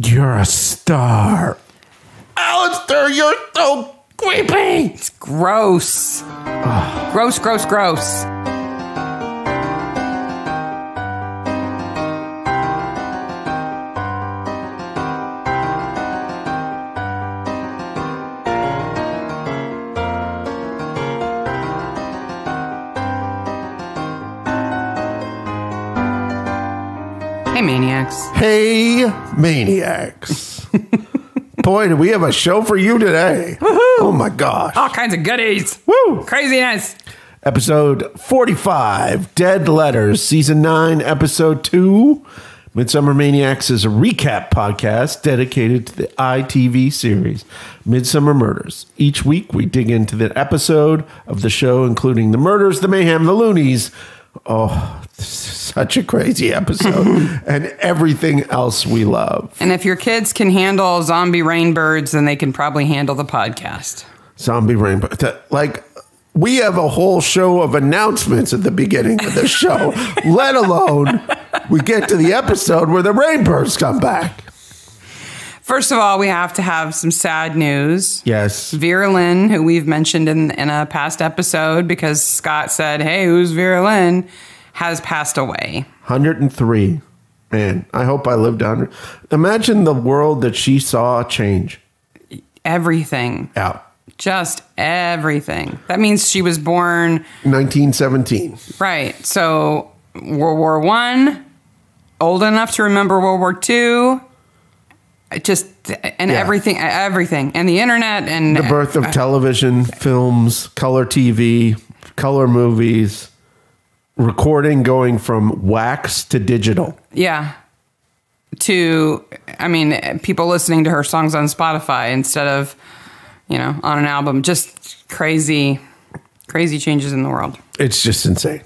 You're a star. Alistair, you're so creepy. It's gross. Gross, gross, gross. Hey, Maniacs. Hey, Maniacs. Boy, do we have a show for you today. Woohoo! Oh, my gosh. All kinds of goodies. Woo! Craziness. Episode 45, Dead Letters, Season 9, Episode 2. Midsomer Maniacs is a recap podcast dedicated to the ITV series, Midsomer Murders. Each week, we dig into the episode of the show, including the murders, the mayhem, the loonies. Oh, such a crazy episode. And everything else we love. And if your kids can handle zombie rainbirds, then they can probably handle the podcast. Zombie rainbow. Like, we have a whole show of announcements at the beginning of the show, let alone we get to the episode where the rainbirds come back. First of all, we have to have some sad news. Yes. Vera Lynn, who we've mentioned in a past episode because Scott said, hey, who's Vera Lynn, has passed away. 103. Man, I hope I lived 100. Imagine the world that she saw change. Everything. Yeah. Just everything. That means she was born 1917. Right. So World War I, old enough to remember World War II. Everything, and the internet, and the birth of television, films, color TV, color movies, recording going from wax to digital. Yeah. To, I mean, people listening to her songs on Spotify instead of, on an album. Just crazy changes in the world. It's just insane.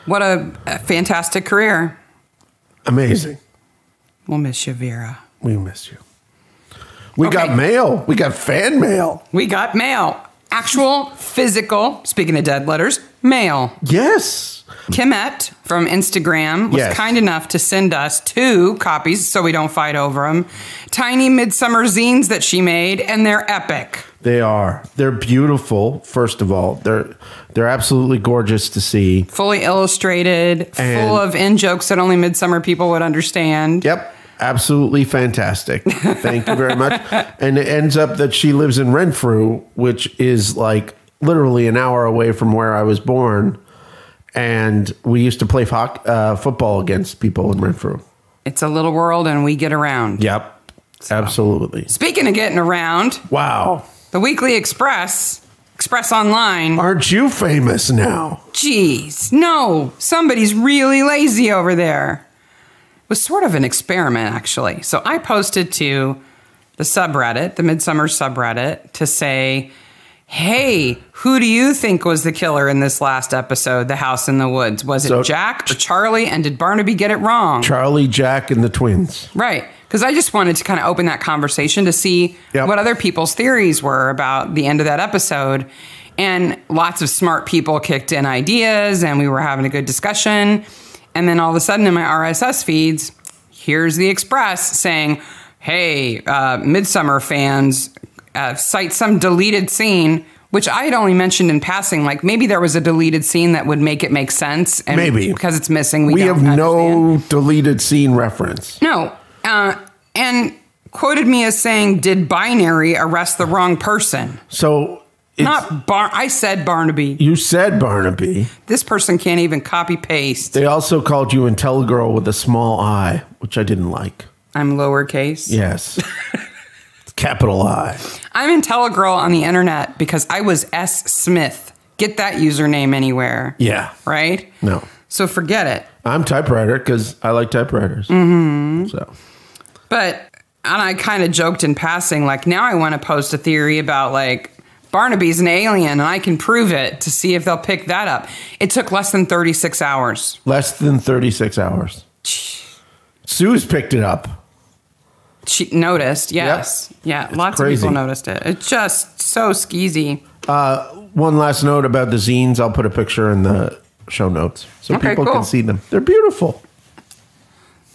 What a fantastic career. Amazing. We'll miss you, Vera. We miss you. We got mail. We got fan mail. We got mail. Actual, physical, speaking of dead letters, mail. Yes. Kimette from Instagram was kind enough to send us 2 copies so we don't fight over them. Tiny midsummer zines that she made, and they're epic. They are. They're beautiful, first of all. They're absolutely gorgeous to see. Fully illustrated, full of in-jokes that only midsummer people would understand. Yep. Absolutely fantastic. Thank you very much. And it ends up that she lives in Renfrew, which is like literally an hour away from where I was born. And we used to play football against people in Renfrew. It's a little world and we get around. Yep. So, absolutely. Speaking of getting around. Wow. The Weekly Express Online. Aren't you famous now? Jeez. No. Somebody's really lazy over there. It was sort of an experiment, actually. So I posted to the subreddit, the Midsomer subreddit, to say, hey, who do you think was the killer in this last episode, The House in the Woods? Was it Jack or Charlie? And did Barnaby get it wrong? Charlie, Jack, and the twins. Right. Because I just wanted to kind of open that conversation to see what other people's theories were about the end of that episode. And lots of smart people kicked in ideas, and we were having a good discussion. And then all of a sudden in my RSS feeds, here's the Express saying, hey, Midsomer fans, cite some deleted scene, which I had only mentioned in passing. Like maybe there was a deleted scene that would make it make sense. And maybe. Because it's missing. We have no deleted scene reference. No. And quoted me as saying, did Binary arrest the wrong person? So... I said Barnaby. You said Barnaby. This person can't even copy paste. They also called you IntelliGirl with a small I, which I didn't like. I'm lowercase. Yes. It's capital I. I'm IntelliGirl on the internet because I was S. Smith. Get that username anywhere. Yeah. Right? No. So forget it. I'm typewriter because I like typewriters. Mm-hmm. So. But, and I kind of joked in passing, like now I want to post a theory about like, Barnaby's an alien, and I can prove it to see if they'll pick that up. It took less than 36 hours. Less than 36 hours. Sue's picked it up. She noticed, yes. Yep. Yeah, it's lots crazy. Of people noticed it. It's just so skeezy. One last note about the zines. I'll put a picture in the show notes so people can see them. They're beautiful.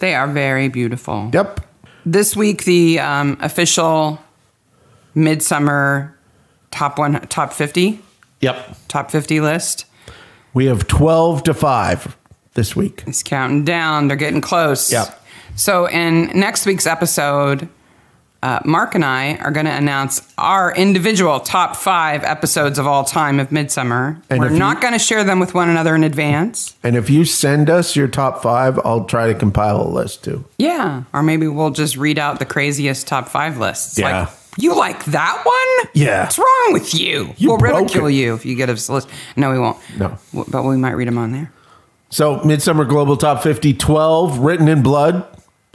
They are very beautiful. Yep. This week, the official Midsomer top 50. Yep. Top 50 list. We have 12 to 5 this week. It's counting down. They're getting close. Yep. So in next week's episode, Mark and I are going to announce our individual top 5 episodes of all time of Midsomer. And we're not going to share them with one another in advance. And if you send us your top 5, I'll try to compile a list too. Yeah. Or maybe we'll just read out the craziest top 5 lists. Yeah. Like, you like that one? Yeah. What's wrong with you? We'll ridicule you if you get us a list. No, we won't. No. But we might read them on there. So, Midsomer Global Top 50, 12, Written in Blood,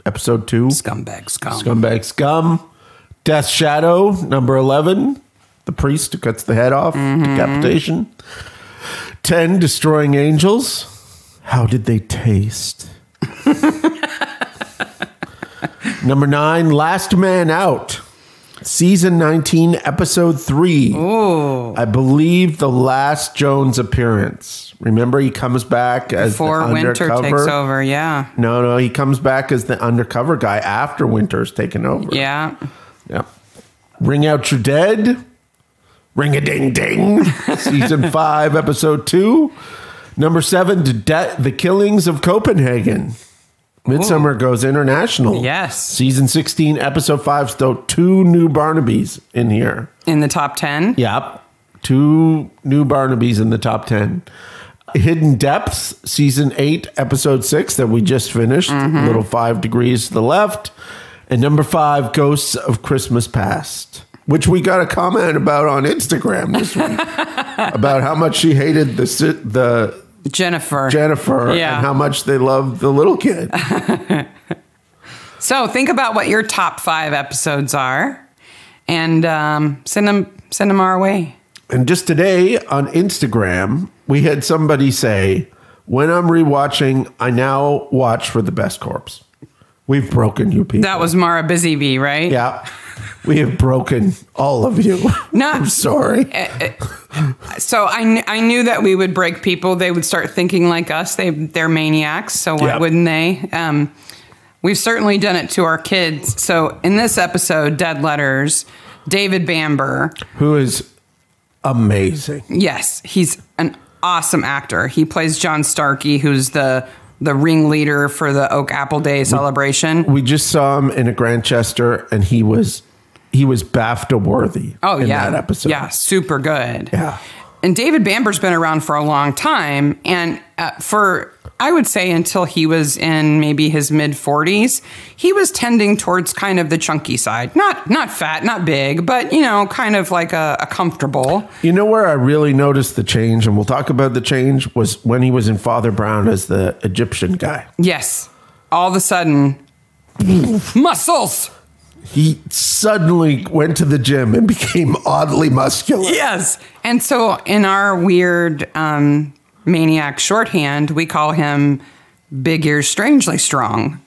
Episode 2. Scumbag Scum. Scumbag Scum. Death Shadow, number 11. The priest who cuts the head off. Decapitation. 10, Destroying Angels. How did they taste? Number 9, Last Man Out. Season 19, Episode 3. Ooh. I believe the last Jones appearance. Remember, he comes back as before the undercover. Winter takes over, yeah. No, he comes back as the undercover guy after Winter's taken over. Yeah. Yep. Ring Out Your Dead. Ring-a-ding-ding. Season 5, Episode 2. Number 7, The Killings of Copenhagen. Midsomer goes international. Yes. Season 16, Episode 5. So 2 new Barnabys in here. In the top 10? Yep. 2 new Barnabys in the top 10. Hidden Depths, Season 8, Episode 6 that we just finished. Little 5 degrees to the left. And number 5, Ghosts of Christmas Past, which we got a comment about on Instagram this week about how much she hated the Jennifer, and how much they loved the little kid. So think about what your top 5 episodes are, and send them our way. And just today on Instagram, we had somebody say, "When I'm rewatching, I now watch for the best corpse." We've broken you people. That was Mara Busybee, right? Yeah. We have broken all of you. No, I'm sorry. So I knew that we would break people. They would start thinking like us. They're maniacs. So why wouldn't they? We've certainly done it to our kids. So in this episode, Dead Letters, David Bamber, who is amazing. Yes, he's an awesome actor. He plays John Starkey, who's the ringleader for the Oak Apple Day celebration. We just saw him in a Grantchester, and he was BAFTA worthy. Oh, in that episode. Yeah, super good. Yeah. And David Bamber's been around for a long time, and I would say until he was in maybe his mid-40s, he was tending towards kind of the chunky side. Not fat, not big, but, kind of like a comfortable. You know where I really noticed the change, and we'll talk about the change, was when he was in Father Brown as the Egyptian guy. Yes. All of a sudden, muscles! He suddenly went to the gym and became oddly muscular. Yes. And so in our weird maniac shorthand, we call him Big Ears Strangely Strong.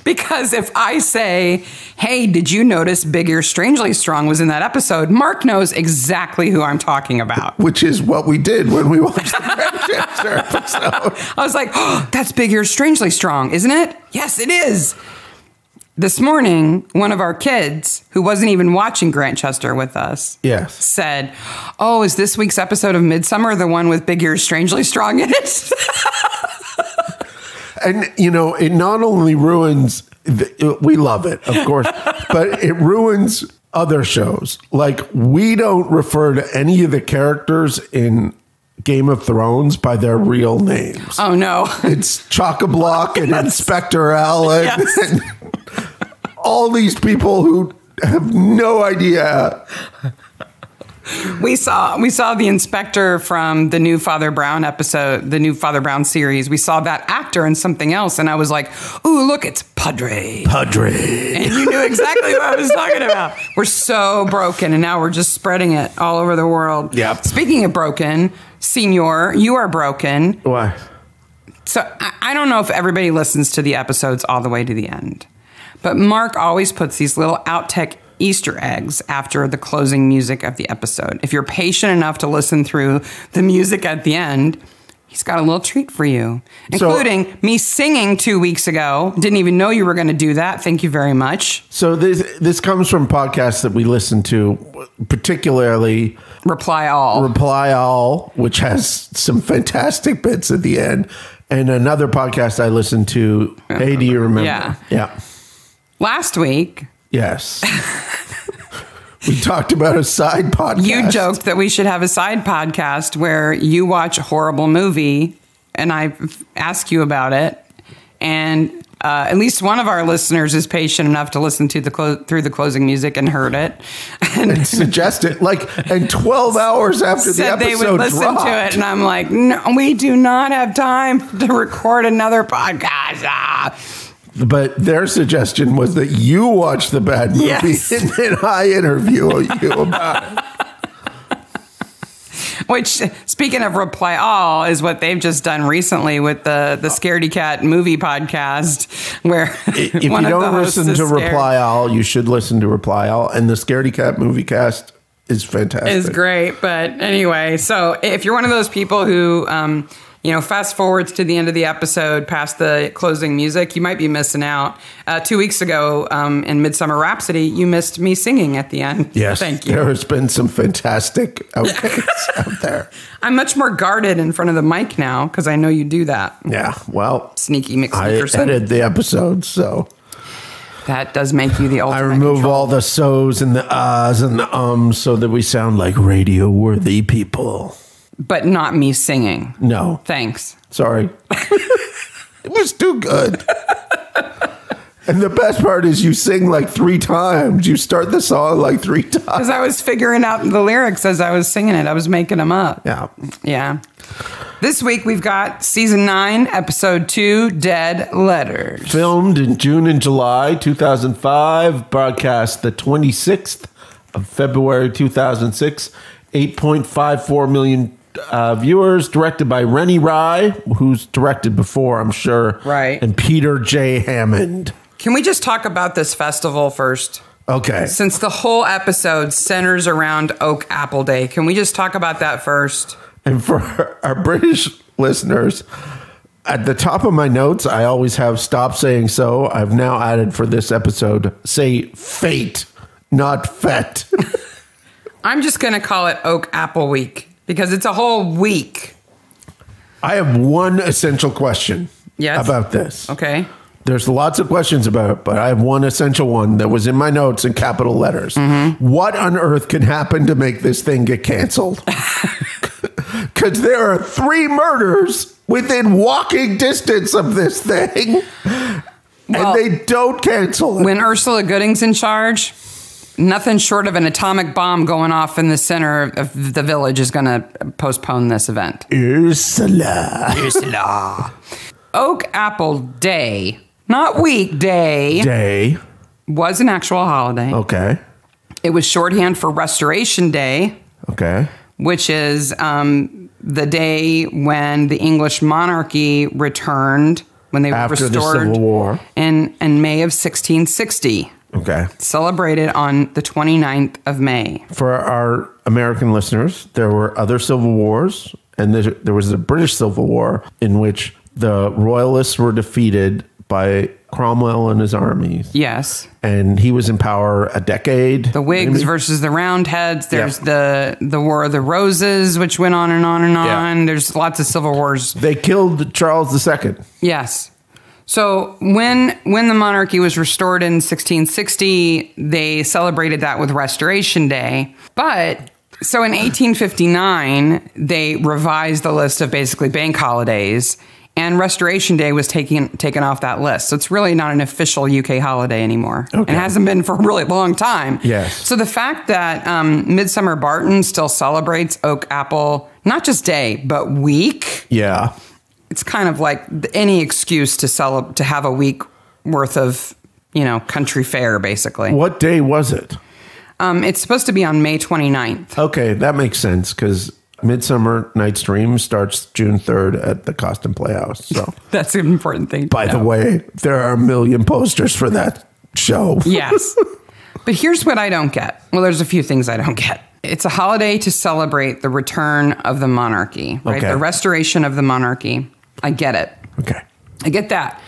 Because if I say, hey, did you notice Big Ears Strangely Strong was in that episode? Mark knows exactly who I'm talking about. Which is what we did when we watched the Grantchester episode. I was like, oh, that's Big Ears Strangely Strong, isn't it? Yes, it is. This morning, one of our kids, who wasn't even watching Grantchester with us, said, oh, is this week's episode of Midsomer the one with Big Ears Strangely Strong in it? And, it not only ruins, we love it, of course, but it ruins other shows. Like, we don't refer to any of the characters in Game of Thrones by their real names. Oh, no. It's Chock-a-Block and Inspector Allen and all these people who have no idea. We saw the inspector from the new Father Brown episode, the new Father Brown series. We saw that actor in something else, and I was like, ooh, look, it's Padre. Padre. And you knew exactly what I was talking about. We're so broken, and now we're just spreading it all over the world. Yeah. Speaking of broken, Senor, you are broken. Why? So I don't know if everybody listens to the episodes all the way to the end, but Mark always puts these little outtake Easter eggs after the closing music of the episode. If you're patient enough to listen through the music at the end, he's got a little treat for you, including me singing 2 weeks ago. Didn't even know you were going to do that. Thank you very much. So this comes from podcasts that we listen to, particularly Reply All, which has some fantastic bits at the end, and another podcast I listened to. Hey, do you remember? Yeah. Last week. Yes. We talked about a side podcast. You joked that we should have a side podcast where you watch a horrible movie and I ask you about it. And at least one of our listeners is patient enough to listen to through the closing music and heard it. And suggested, and 12 hours after the episode they would listen dropped. to it. And I'm like, no, we do not have time to record another podcast. But their suggestion was that you watch the bad movie and then I interview you about it. Which, speaking of Reply All, is what they've just done recently with the Scaredy Cat movie podcast, where if you don't listen to Reply All, you should listen to Reply All. And the Scaredy Cat movie cast is fantastic. It's great. But anyway, so if you're one of those people who... fast forwards to the end of the episode past the closing music, you might be missing out. 2 weeks ago in Midsomer Rhapsody, you missed me singing at the end. Yes. Thank you. There has been some fantastic outtakes out there. I'm much more guarded in front of the mic now because I know you do that. Yeah, well. Sneaky Mick I Snickerson. edited the episodes, so. That does make you the ultimate I remove control. all the so's and the ahs and the ums so that we sound like radio-worthy people. But not me singing. No. Thanks. Sorry. It was too good. And the best part is you sing like 3 times. You start the song like 3 times. Because I was figuring out the lyrics as I was singing it. I was making them up. Yeah. Yeah. This week we've got season 9, episode 2, Dead Letters. Filmed in June and July 2005. Broadcast the 26th of February 2006. 8.54 million viewers, directed by Rennie Rye, who's directed before, I'm sure. Right. And Peter J. Hammond. Can we just talk about this festival first? Okay. Since the whole episode centers around Oak Apple Day, can we just talk about that first? And for our British listeners, at the top of my notes, I always have stop saying so. I've now added for this episode, say fate, not fet. I'm just going to call it Oak Apple Week because it's a whole week. I have one essential question about this. Okay. There's lots of questions about it, but I have one essential one that was in my notes in capital letters. Mm-hmm. What on earth can happen to make this thing get canceled? Because there are 3 murders within walking distance of this thing, and they don't cancel it. When Ursula Gooding's in charge, nothing short of an atomic bomb going off in the center of the village is going to postpone this event. Ursula. Oak Apple Day, not weekday. Day. Was an actual holiday. Okay. It was shorthand for Restoration Day. Okay. Which is the day when the English monarchy returned, when they were restored the Civil War. in May of 1660. Okay. Celebrated on the 29th of May. For our American listeners, there were other civil wars, and there was the British Civil War in which the royalists were defeated by Cromwell and his armies. Yes. And he was in power a decade. The Whigs versus the Roundheads. There's the War of the Roses, which went on and on and on. There's lots of civil wars. They killed Charles II. Yes. So when the monarchy was restored in 1660, they celebrated that with Restoration Day. But so in 1859, they revised the list of basically bank holidays, and Restoration Day was taken off that list. So it's really not an official UK holiday anymore. Okay. It hasn't been for a really long time. Yes. So the fact that Midsummer Barton still celebrates Oak Apple, not just day, but week. Yeah. It's kind of like any excuse to have a week worth of, country fair, basically. What day was it? It's supposed to be on May 29th. Okay, that makes sense because Midsummer Night's Dream starts June 3rd at the Costin Playhouse. So that's an important thing to By the way, there are a million posters for that show. Yes. But here's what I don't get. Well, there's a few things I don't get. It's a holiday to celebrate the return of the monarchy, right? Okay. The restoration of the monarchy. I get it. Okay. I get that.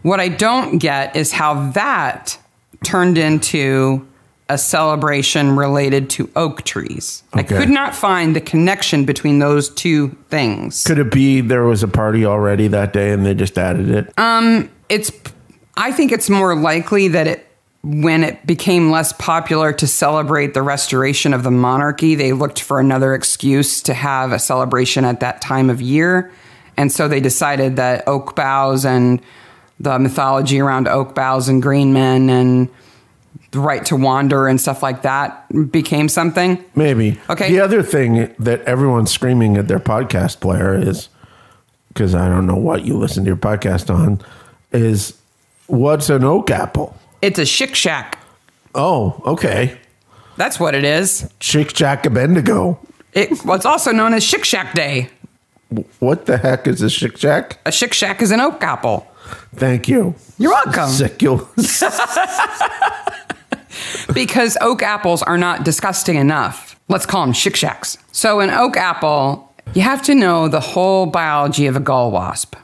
What I don't get is how that turned into a celebration related to oak trees. Okay. I could not find the connection between those two things. Could it be there was a party already that day and they just added it? I think it's more likely that when it became less popular to celebrate the restoration of the monarchy, they looked for another excuse to have a celebration at that time of year. And so they decided that oak boughs and the mythology around oak boughs and green men and the right to wander and stuff like that became something. Maybe. Okay. The other thing that everyone's screaming at their podcast player is, because I don't know what you listen to your podcast on, is what's an oak apple? It's a Chick Shack. Oh, okay. That's what it is. Chick Shack Bendigo. It's also known as Chick Shack Day. What the heck is a Chick Shack? A Chick Shack is an oak apple. Thank you. You're welcome. Ridiculous. Because oak apples are not disgusting enough. Let's call them Chick Shacks. So an oak apple, you have to know the whole biology of a gall wasp.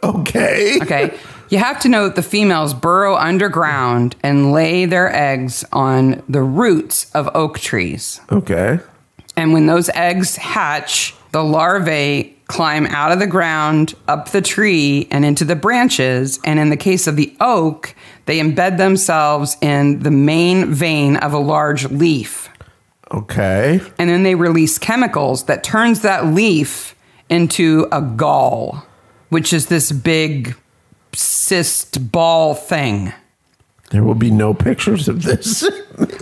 Okay. Okay. You have to know that the females burrow underground and lay their eggs on the roots of oak trees. Okay. And when those eggs hatch, the larvae climb out of the ground, up the tree, and into the branches. And in the case of the oak, they embed themselves in the main vein of a large leaf. Okay. And then they release chemicals that turns that leaf into a gall, which is this big cyst ball thing. There will be no pictures of this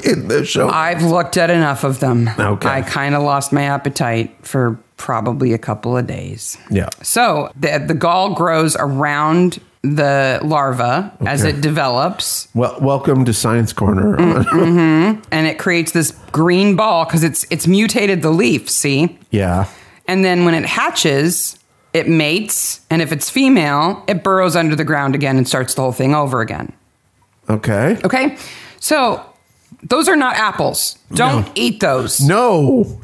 in the show. I've looked at enough of them. Okay. I kind of lost my appetite for probably a couple of days. Yeah. So the gall grows around the larva as it develops. Well, welcome to Science Corner. And it creates this green ball because it's mutated the leaf, see? Yeah. And then when it hatches, it mates. And if it's female, it burrows under the ground again and starts the whole thing over again. Okay. Okay? So those are not apples. Don't eat those. No.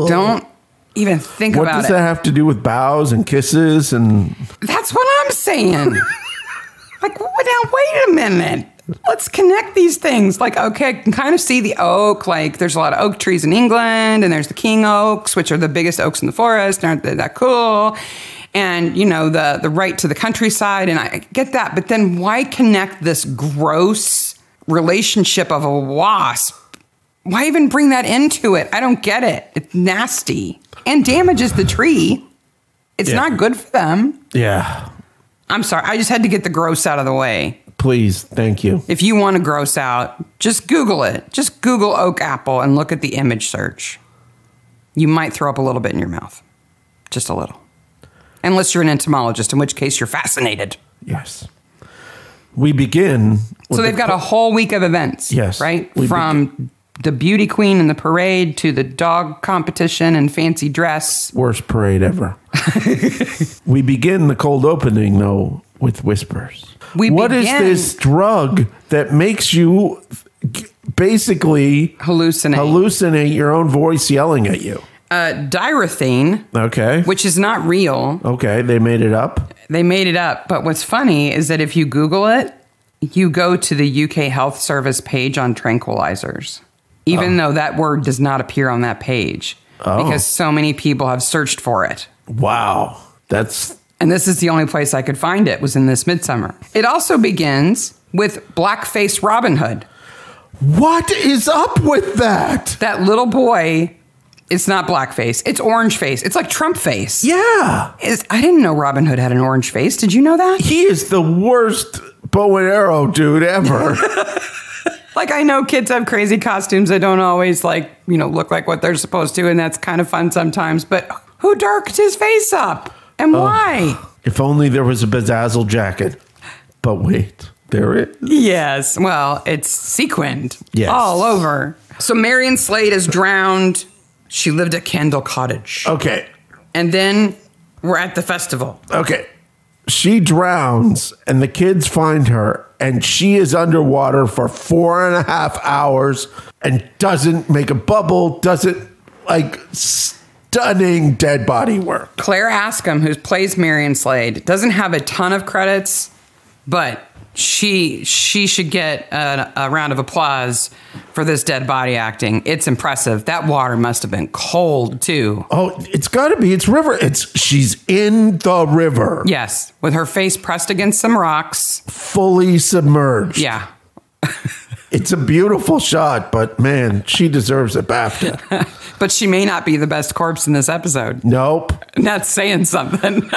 Don't even think What about does it. that have to do with bows and kisses and... That's what I'm saying. Like, now, wait a minute. Let's connect these things. Like, okay, I can kind of see the oak. Like, there's a lot of oak trees in England, and there's the king oaks, which are the biggest oaks in the forest. Aren't they that cool? And, you know, the right to the countryside, and I get that. But then why connect this gross relationship of a wasp? Why even bring that into it? I don't get it. It's nasty and damages the tree. It's not good for them. Yeah. I'm sorry. I just had to get the gross out of the way. Please. Thank you. If you want to gross out, just Google it. Just Google oak apple and look at the image search. You might throw up a little bit in your mouth. Just a little. Unless you're an entomologist, in which case you're fascinated. Yes. We begin... So they've got a whole week of events. Yes. Right? From the beauty queen and the parade to the dog competition and fancy dress. Worst parade ever. We begin the cold opening, though, with whispers. What is this drug that makes you basically hallucinate your own voice yelling at you? Dirothane. Okay. Which is not real. Okay, they made it up. They made it up. But what's funny is that if you Google it, you go to the UK Health Service page on tranquilizers, even though that word does not appear on that page because so many people have searched for it. Wow. And this is the only place I could find it was in this Midsomer. It also begins with blackface Robin Hood. What is up with that? That little boy, it's not blackface. It's orange face. It's like Trump face. Yeah. I didn't know Robin Hood had an orange face. Did you know that? He is the worst bow and arrow dude ever. Like, I know kids have crazy costumes that don't always, like, you know, look like what they're supposed to, and that's kind of fun sometimes. But who darked his face up? And why? If only there was a bedazzled jacket. But wait, there is. Yes. Well, it's sequined all over. So Marion Slade is drowned. She lived at Kendall Cottage. Okay. And then we're at the festival. Okay. She drowns and the kids find her and she is underwater for 4.5 hours and doesn't make a bubble, doesn't like stunning dead body work. Claire Askham, who plays Marion Slade, doesn't have a ton of credits, but she should get a round of applause for this dead body acting. It's impressive. That water must have been cold too. Oh, it's got to be. It's river. She's in the river. Yes, with her face pressed against some rocks, fully submerged. Yeah. It's a beautiful shot, but man, she deserves a BAFTA. But she may not be the best corpse in this episode. Nope. And that's saying something.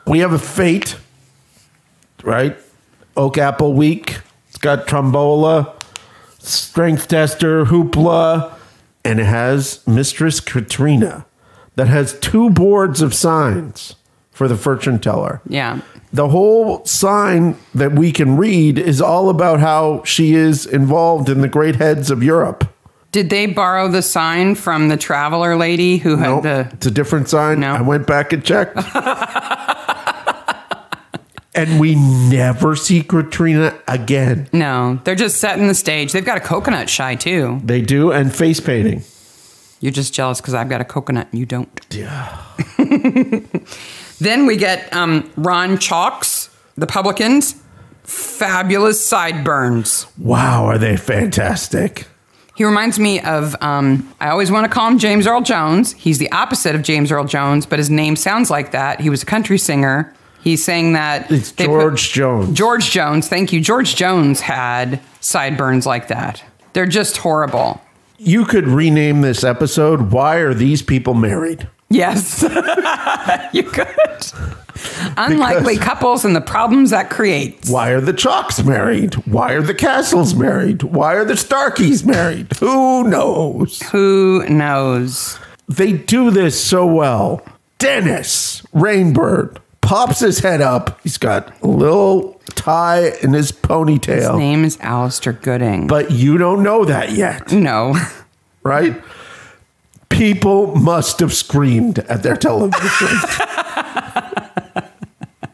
We have a fate, right? Oak Apple Week. It's got Trombola, Strength Tester, Hoopla, and it has Mistress Katrina that has 2 boards of signs for the fortune teller. Yeah. The whole sign that we can read is all about how she is involved in the great heads of Europe. Did they borrow the sign from the traveler lady who had It's a different sign. No. I went back and checked. And we never see Katrina again. No, they're just setting the stage. They've got a coconut shy too. They do, and face painting. You're just jealous because I've got a coconut and you don't. Yeah. Then we get Ron Chalks, the publicans. Fabulous sideburns. Wow, are they fantastic? He reminds me of, I always want to call him James Earl Jones. He's the opposite of James Earl Jones, but his name sounds like that. He was a country singer. He's saying that... It's George Jones. George Jones, thank you. George Jones had sideburns like that. They're just horrible. You could rename this episode, Why Are These People Married? Yes, you could. Unlikely couples and the problems that creates. Why are the Chalks married? Why are the Castles married? Why are the Starkeys married? Who knows? Who knows? They do this so well. Dennis Rainbird pops his head up. He's got a little tie in his ponytail. His name is Alistair Gooding. But you don't know that yet. No. Right? People must have screamed at their television.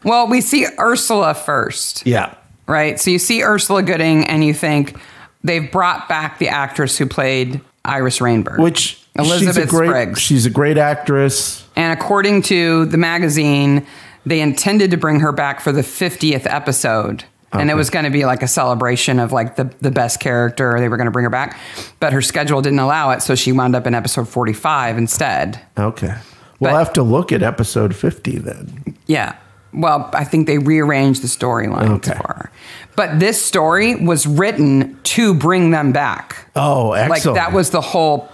Well, we see Ursula first. Yeah. Right? So you see Ursula Gooding and you think they've brought back the actress who played Iris Rainbird. Which Elizabeth Spriggs. She's a great actress. And according to the magazine, they intended to bring her back for the 50th episode. Okay. And it was going to be like a celebration of like the best character. They were going to bring her back. But her schedule didn't allow it. So she wound up in episode 45 instead. Okay. We'll have to look at episode 50 then. Yeah. Well, I think they rearranged the storylines for her. But this story was written to bring them back. Oh, excellent. Like that was the whole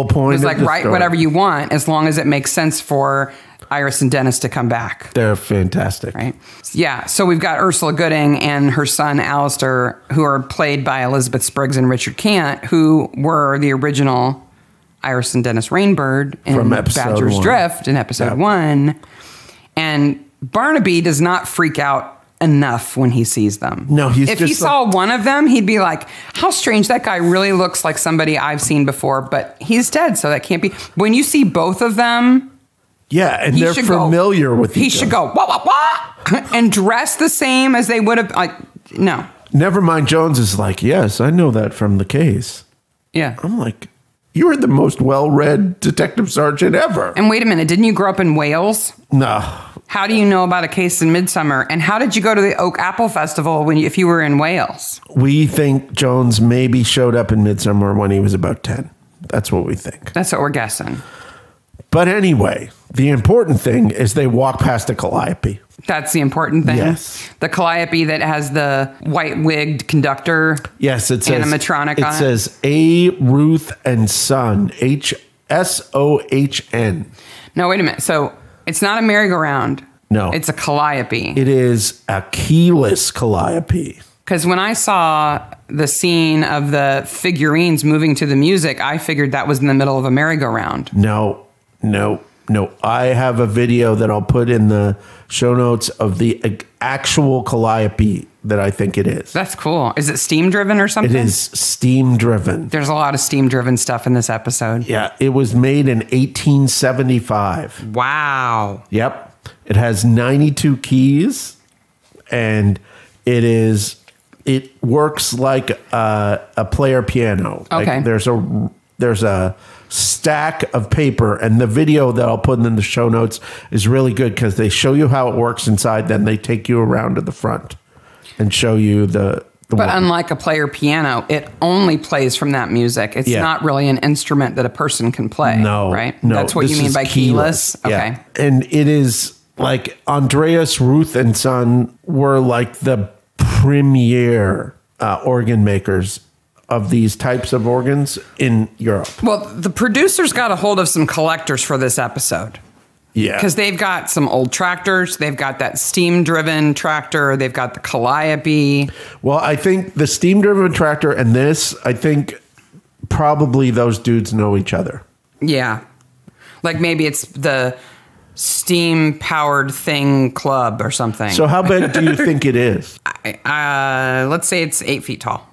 point. It was like, write whatever you want as long as it makes sense for Iris and Dennis to come back. They're fantastic. Right? Yeah. So we've got Ursula Gooding and her son, Alistair, who are played by Elizabeth Spriggs and Richard Cant, who were the original Iris and Dennis Rainbird in Badger's Drift in episode 1. And Barnaby does not freak out enough when he sees them. No, if he saw one of them, he'd be like, how strange, that guy really looks like somebody I've seen before, but he's dead, so that can't be. When you see both of them, yeah, and they're familiar with each other. He should go, wah, wah, wah, and dress the same as they would have, like, no. Nevermind Jones is like, yes, I know that from the case. Yeah. I'm like, you are the most well-read detective sergeant ever. And wait a minute, didn't you grow up in Wales? No. How do you know about a case in Midsomer? And how did you go to the Oak Apple Festival if you were in Wales? We think Jones maybe showed up in Midsomer when he was about 10. That's what we think. That's what we're guessing. But anyway, the important thing is they walk past a calliope. That's the important thing? Yes. The calliope that has the white-wigged conductor. Yes, it says animatronic on it. It says A. Ruth and Son, HSOHN. No, wait a minute. So it's not a merry-go-round. No. It's a calliope. It is a keyless calliope. Because when I saw the scene of the figurines moving to the music, I figured that was in the middle of a merry-go-round. No. I have a video that I'll put in the show notes of the actual calliope that I think it is. That's cool. Is it steam-driven or something? It is steam-driven. There's a lot of steam-driven stuff in this episode. Yeah, it was made in 1875. Wow. Yep. It has 92 keys, and it works like a player piano. Okay. Like there's a stack of paper, and the video that I'll put in the show notes is really good because they show you how it works inside, then they take you around to the front and show you the But unlike a player piano, it only plays from that music. It's not really an instrument that a person can play. No, right? No, that's what you mean by keyless. Okay, yeah. And it is like Andreas Ruth and Son were like the premier organ makers of these types of organs in Europe. Well, the producers got a hold of some collectors for this episode. Yeah. Because they've got some old tractors. They've got that steam-driven tractor. They've got the Calliope. Well, I think the steam-driven tractor and this, I think probably those dudes know each other. Yeah. Like maybe it's the steam-powered thing club or something. So how big do you think it is? Let's say it's 8 feet tall.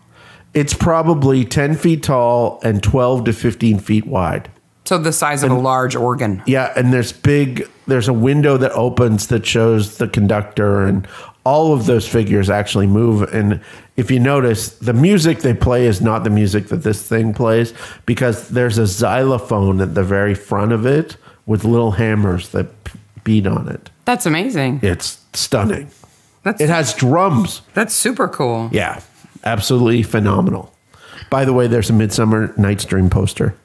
It's probably 10 feet tall and 12 to 15 feet wide. So the size of a large organ. Yeah, and there's a window that opens that shows the conductor, and all of those figures actually move. And if you notice, the music they play is not the music that this thing plays, because there's a xylophone at the very front of it with little hammers that beat on it. That's amazing. It's stunning. It has drums. That's super cool. Yeah, absolutely phenomenal. By the way, there's a Midsummer Night's Dream poster.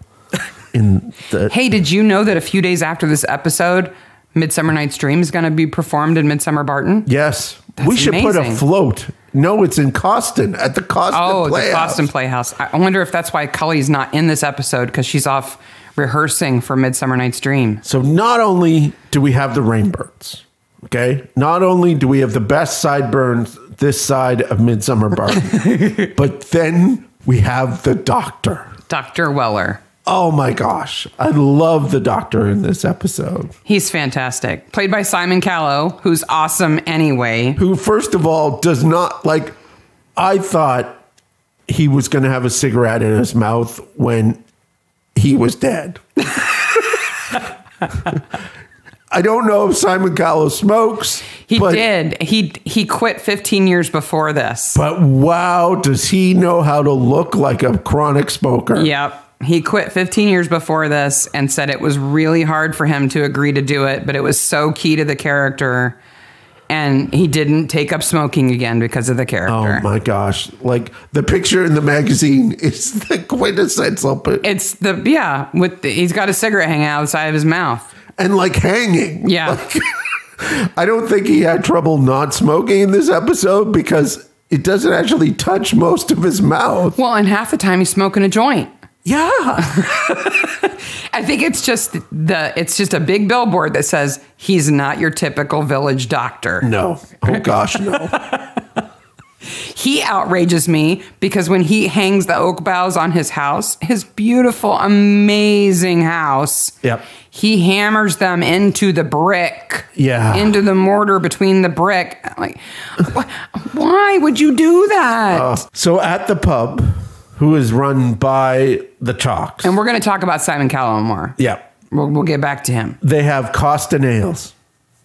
Hey, did you know that a few days after this episode, Midsummer Night's Dream is going to be performed in Midsummer Barton? Yes. That's we should amazing. put a float. No, it's in Coston, at the Coston Playhouse. The Coston Playhouse. I wonder if that's why Cully's not in this episode, because she's off rehearsing for Midsummer Night's Dream. So not only do we have the Rainbirds, okay? Not only do we have the best sideburns this side of Midsummer Barton, but then we have the Doctor. Dr. Weller. Oh my gosh. I love the Doctor in this episode. He's fantastic. Played by Simon Callow, who's awesome anyway. Who, first of all, does not, like, I thought he was going to have a cigarette in his mouth when he was dead. I don't know if Simon Callow smokes. He did. He quit 15 years before this. But wow, does he know how to look like a chronic smoker? Yep. He quit 15 years before this and said it was really hard for him to agree to do it, but it was so key to the character. And he didn't take up smoking again because of the character. Oh my gosh. Like the picture in the magazine is the quintessential. It's he's got a cigarette hanging out of the side of his mouth. And like hanging. Yeah. Like, I don't think he had trouble not smoking in this episode because it doesn't actually touch most of his mouth. Well, and half the time he's smoking a joint. Yeah. I think it's just a big billboard that says he's not your typical village doctor. No. Oh gosh, no. He outrages me because when he hangs the oak boughs on his house, his beautiful, amazing house, yep, he hammers them into the brick. Yeah. Into the mortar between the brick. Like, why would you do that? So at the pub, who is run by the Chalks. And we're going to talk about Simon Callow more. Yeah. We'll get back to him. They have Coston ales.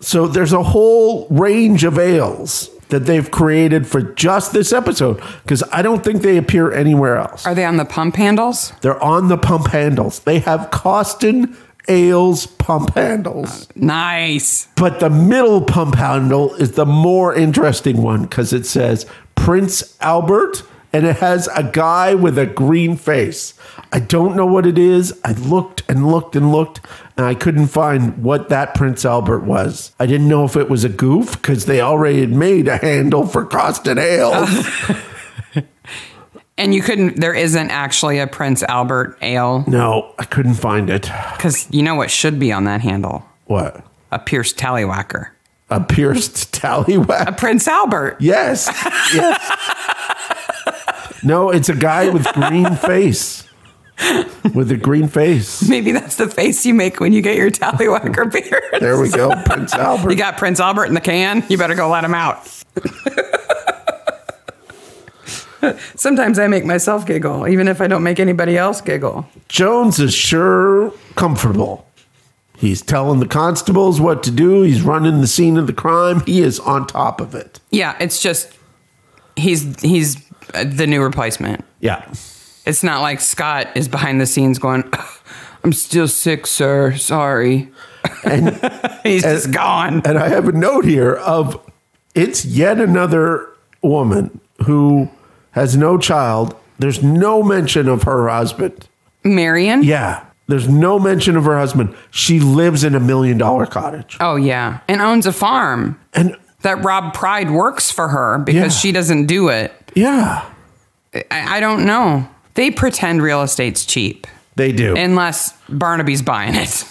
So there's a whole range of ales that they've created for just this episode, because I don't think they appear anywhere else. Are they on the pump handles? They're on the pump handles. They have Coston ales pump handles. Nice. But the middle pump handle is the more interesting one because it says Prince Albert, and it has a guy with a green face. I don't know what it is. I looked and looked and looked, and I couldn't find what that Prince Albert was. I didn't know if it was a goof because they already had made a handle for Coston ales. And there isn't actually a Prince Albert ale? No, I couldn't find it. Because you know what should be on that handle? What? A pierced tallywhacker. A pierced tallywhacker? A Prince Albert. Yes. Yes. No, it's a guy with green face. With a green face. Maybe that's the face you make when you get your tallywhacker beer. There we go, Prince Albert. You got Prince Albert in the can? You better go let him out. Sometimes I make myself giggle, even if I don't make anybody else giggle. Jones is sure comfortable. He's telling the constables what to do. He's running the scene of the crime. He is on top of it. Yeah, it's just he's the new replacement. Yeah. It's not like Scott is behind the scenes going, I'm still sick, sir. Sorry. And he's just gone. And I have a note here of it's yet another woman who has no child. There's no mention of her husband. Marion? Yeah. There's no mention of her husband. She lives in $1 million cottage. Oh, yeah. And owns a farm. And that Rob Pride works for her because she doesn't do it. Yeah. I don't know. They pretend real estate's cheap. They do. Unless Barnaby's buying it.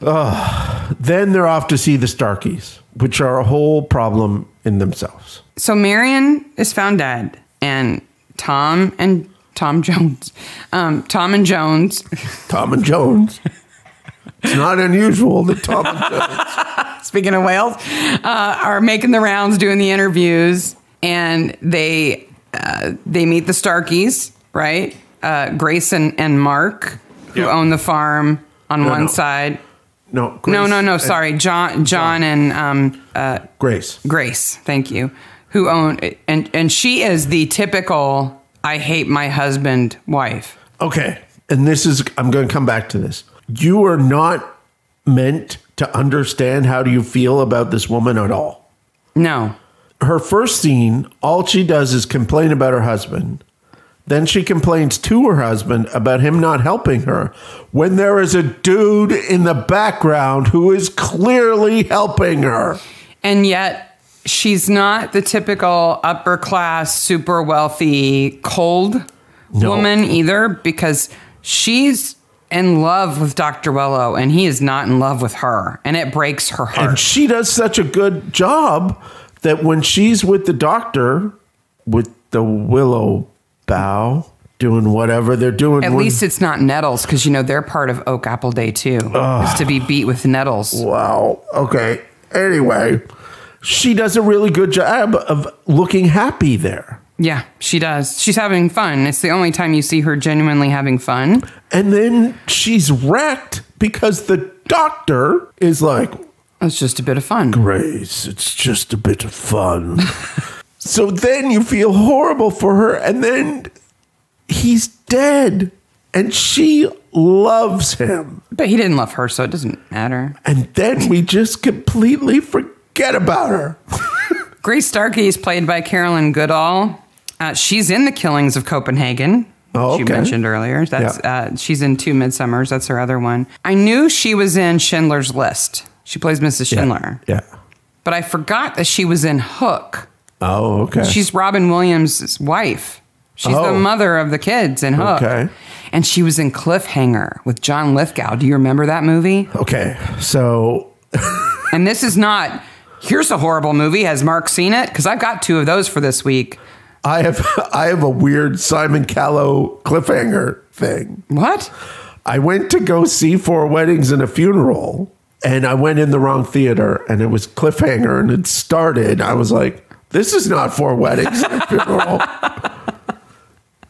Then they're off to see the Starkeys, which are a whole problem in themselves. So Marion is found dead, and Tom and Jones. It's not unusual that Tom and Jones. Speaking of whales, are making the rounds, doing the interviews, and they meet the Starkeys, right? Grace and Mark, who own the farm on one side. No, Grace sorry, John and Grace. Grace, thank you. Who own and she is the typical I hate my husband wife. Okay, and I'm going to come back to this. You are not meant to understand how do you feel about this woman at all. No. Her first scene, all she does is complain about her husband. Then she complains to her husband about him not helping her when there is a dude in the background who is clearly helping her. And yet she's not the typical upper class, super wealthy, cold woman either, because she's in love with Dr. Willow and he is not in love with her. And it breaks her heart. And she does such a good job that when she's with the doctor, with the Willow bow, doing whatever they're doing. At least it's not nettles, because they're part of Oak Apple Day too. Is to be beat with nettles. Wow. Okay. Anyway, she does a really good job of looking happy there. Yeah, she does. She's having fun. It's the only time you see her genuinely having fun. And then she's wrecked because the doctor is like, it's just a bit of fun. Grace, it's just a bit of fun. So then you feel horrible for her, and then he's dead, and she loves him. But he didn't love her, so it doesn't matter. And then we just completely forget about her. Grace Starkey is played by Carolyn Goodall. She's in The Killings of Copenhagen, which you mentioned earlier. She's in 2 Midsommers. That's her other one. I knew she was in Schindler's List. She plays Mrs. Schindler. Yeah. But I forgot that she was in Hook. Oh, okay. She's Robin Williams' wife. She's the mother of the kids in Hook. Okay. And she was in Cliffhanger with John Lithgow. Do you remember that movie? Okay. So. And this is not, here's a horrible movie. Has Mark seen it? Because I've got 2 of those for this week. I have a weird Simon Callow Cliffhanger thing. What? I went to go see 4 Weddings and a Funeral, and I went in the wrong theater, and it was Cliffhanger, and it started. I was like, this is not 4 Weddings and a Funeral.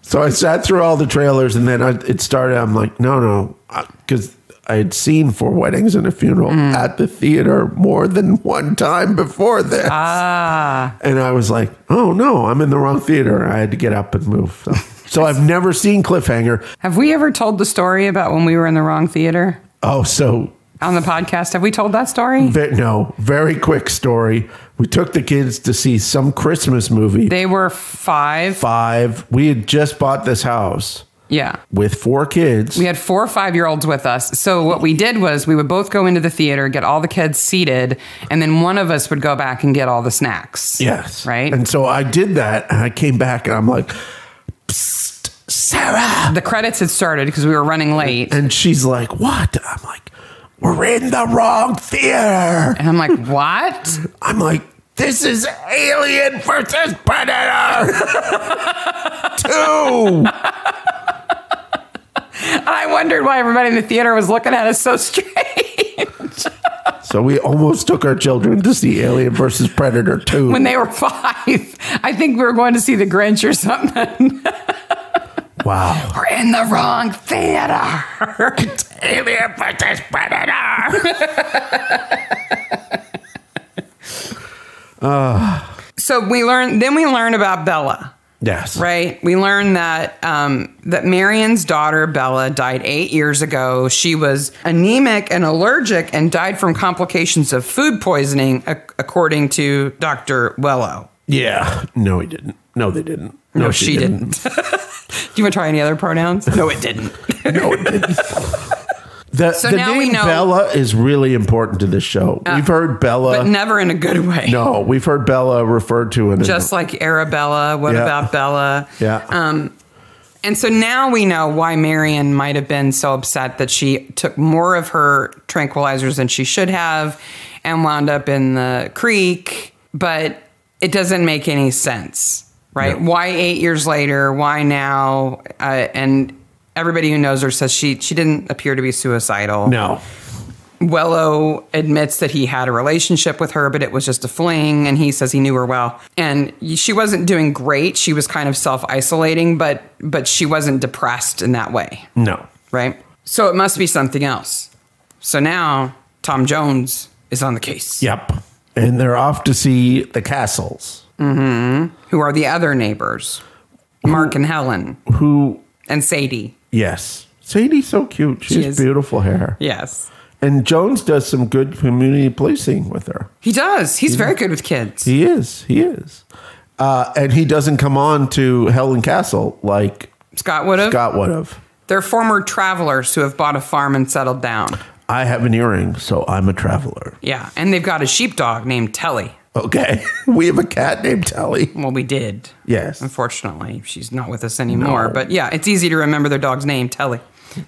So I sat through all the trailers, and then it started. I'm like, no, because I had seen 4 Weddings and a Funeral at the theater more than one time before this. And I was like, oh, no, I'm in the wrong theater. I had to get up and move. So I've never seen Cliffhanger. Have we ever told the story about when we were in the wrong theater? Oh, so... On the podcast, have we told that story? No, very quick story. We took the kids to see some Christmas movie. They were 5. 5. We had just bought this house. Yeah. With 4 kids. We had 4 5-year-olds with us. So what we did was we would both go into the theater, get all the kids seated, and then one of us would go back and get all the snacks. Yes. Right? And so I did that, and I came back, and I'm like, psst, Sarah. The credits had started because we were running late. And she's like, what? I'm like, we're in the wrong theater. And I'm like, what? I'm like, this is Alien versus Predator 2. And I wondered why everybody in the theater was looking at us so strange. So we almost took our children to see Alien versus Predator 2. When they were 5. I think we were going to see The Grinch or something. Wow. We're in the wrong theater. Alien versus Predator. So we learn about Bella. Yes. Right. We learn that that Marion's daughter, Bella, died 8 years ago. She was anemic and allergic and died from complications of food poisoning, according to Dr. Wello. Yeah. No, he didn't. No, they didn't. No, she didn't. Do you want to try any other pronouns? No, it didn't. No, it didn't. The now name we know Bella is really important to this show. We've heard Bella. But never in a good way. No, we've heard Bella referred to in just like Arabella. What about Bella? Yeah. And so now we know why Marion might have been so upset that she took more of her tranquilizers than she should have and wound up in the creek. But it doesn't make any sense, right? No. Why 8 years later? Why now? And everybody who knows her says she didn't appear to be suicidal. No. Wello admits that he had a relationship with her, but it was just a fling, and he says he knew her well. And she wasn't doing great. She was kind of self-isolating, but she wasn't depressed in that way. No. Right? So it must be something else. So now Tom Jones is on the case. Yep. And they're off to see the Castles. Mm-hmm. Who are the other neighbors? Mark and Helen. And Sadie. Yes. Sadie's so cute. She has beautiful hair. Yes. And Jones does some good community policing with her. He does. He's very good with kids. He is. And he doesn't come on to Helen Castle like Scott would have. They're former travelers who have bought a farm and settled down. I have an earring, so I'm a traveler. Yeah. And they've got a sheepdog named Telly. Okay. We have a cat named Telly. Well, we did. Yes. Unfortunately, she's not with us anymore. No. But yeah, it's easy to remember their dog's name, Telly,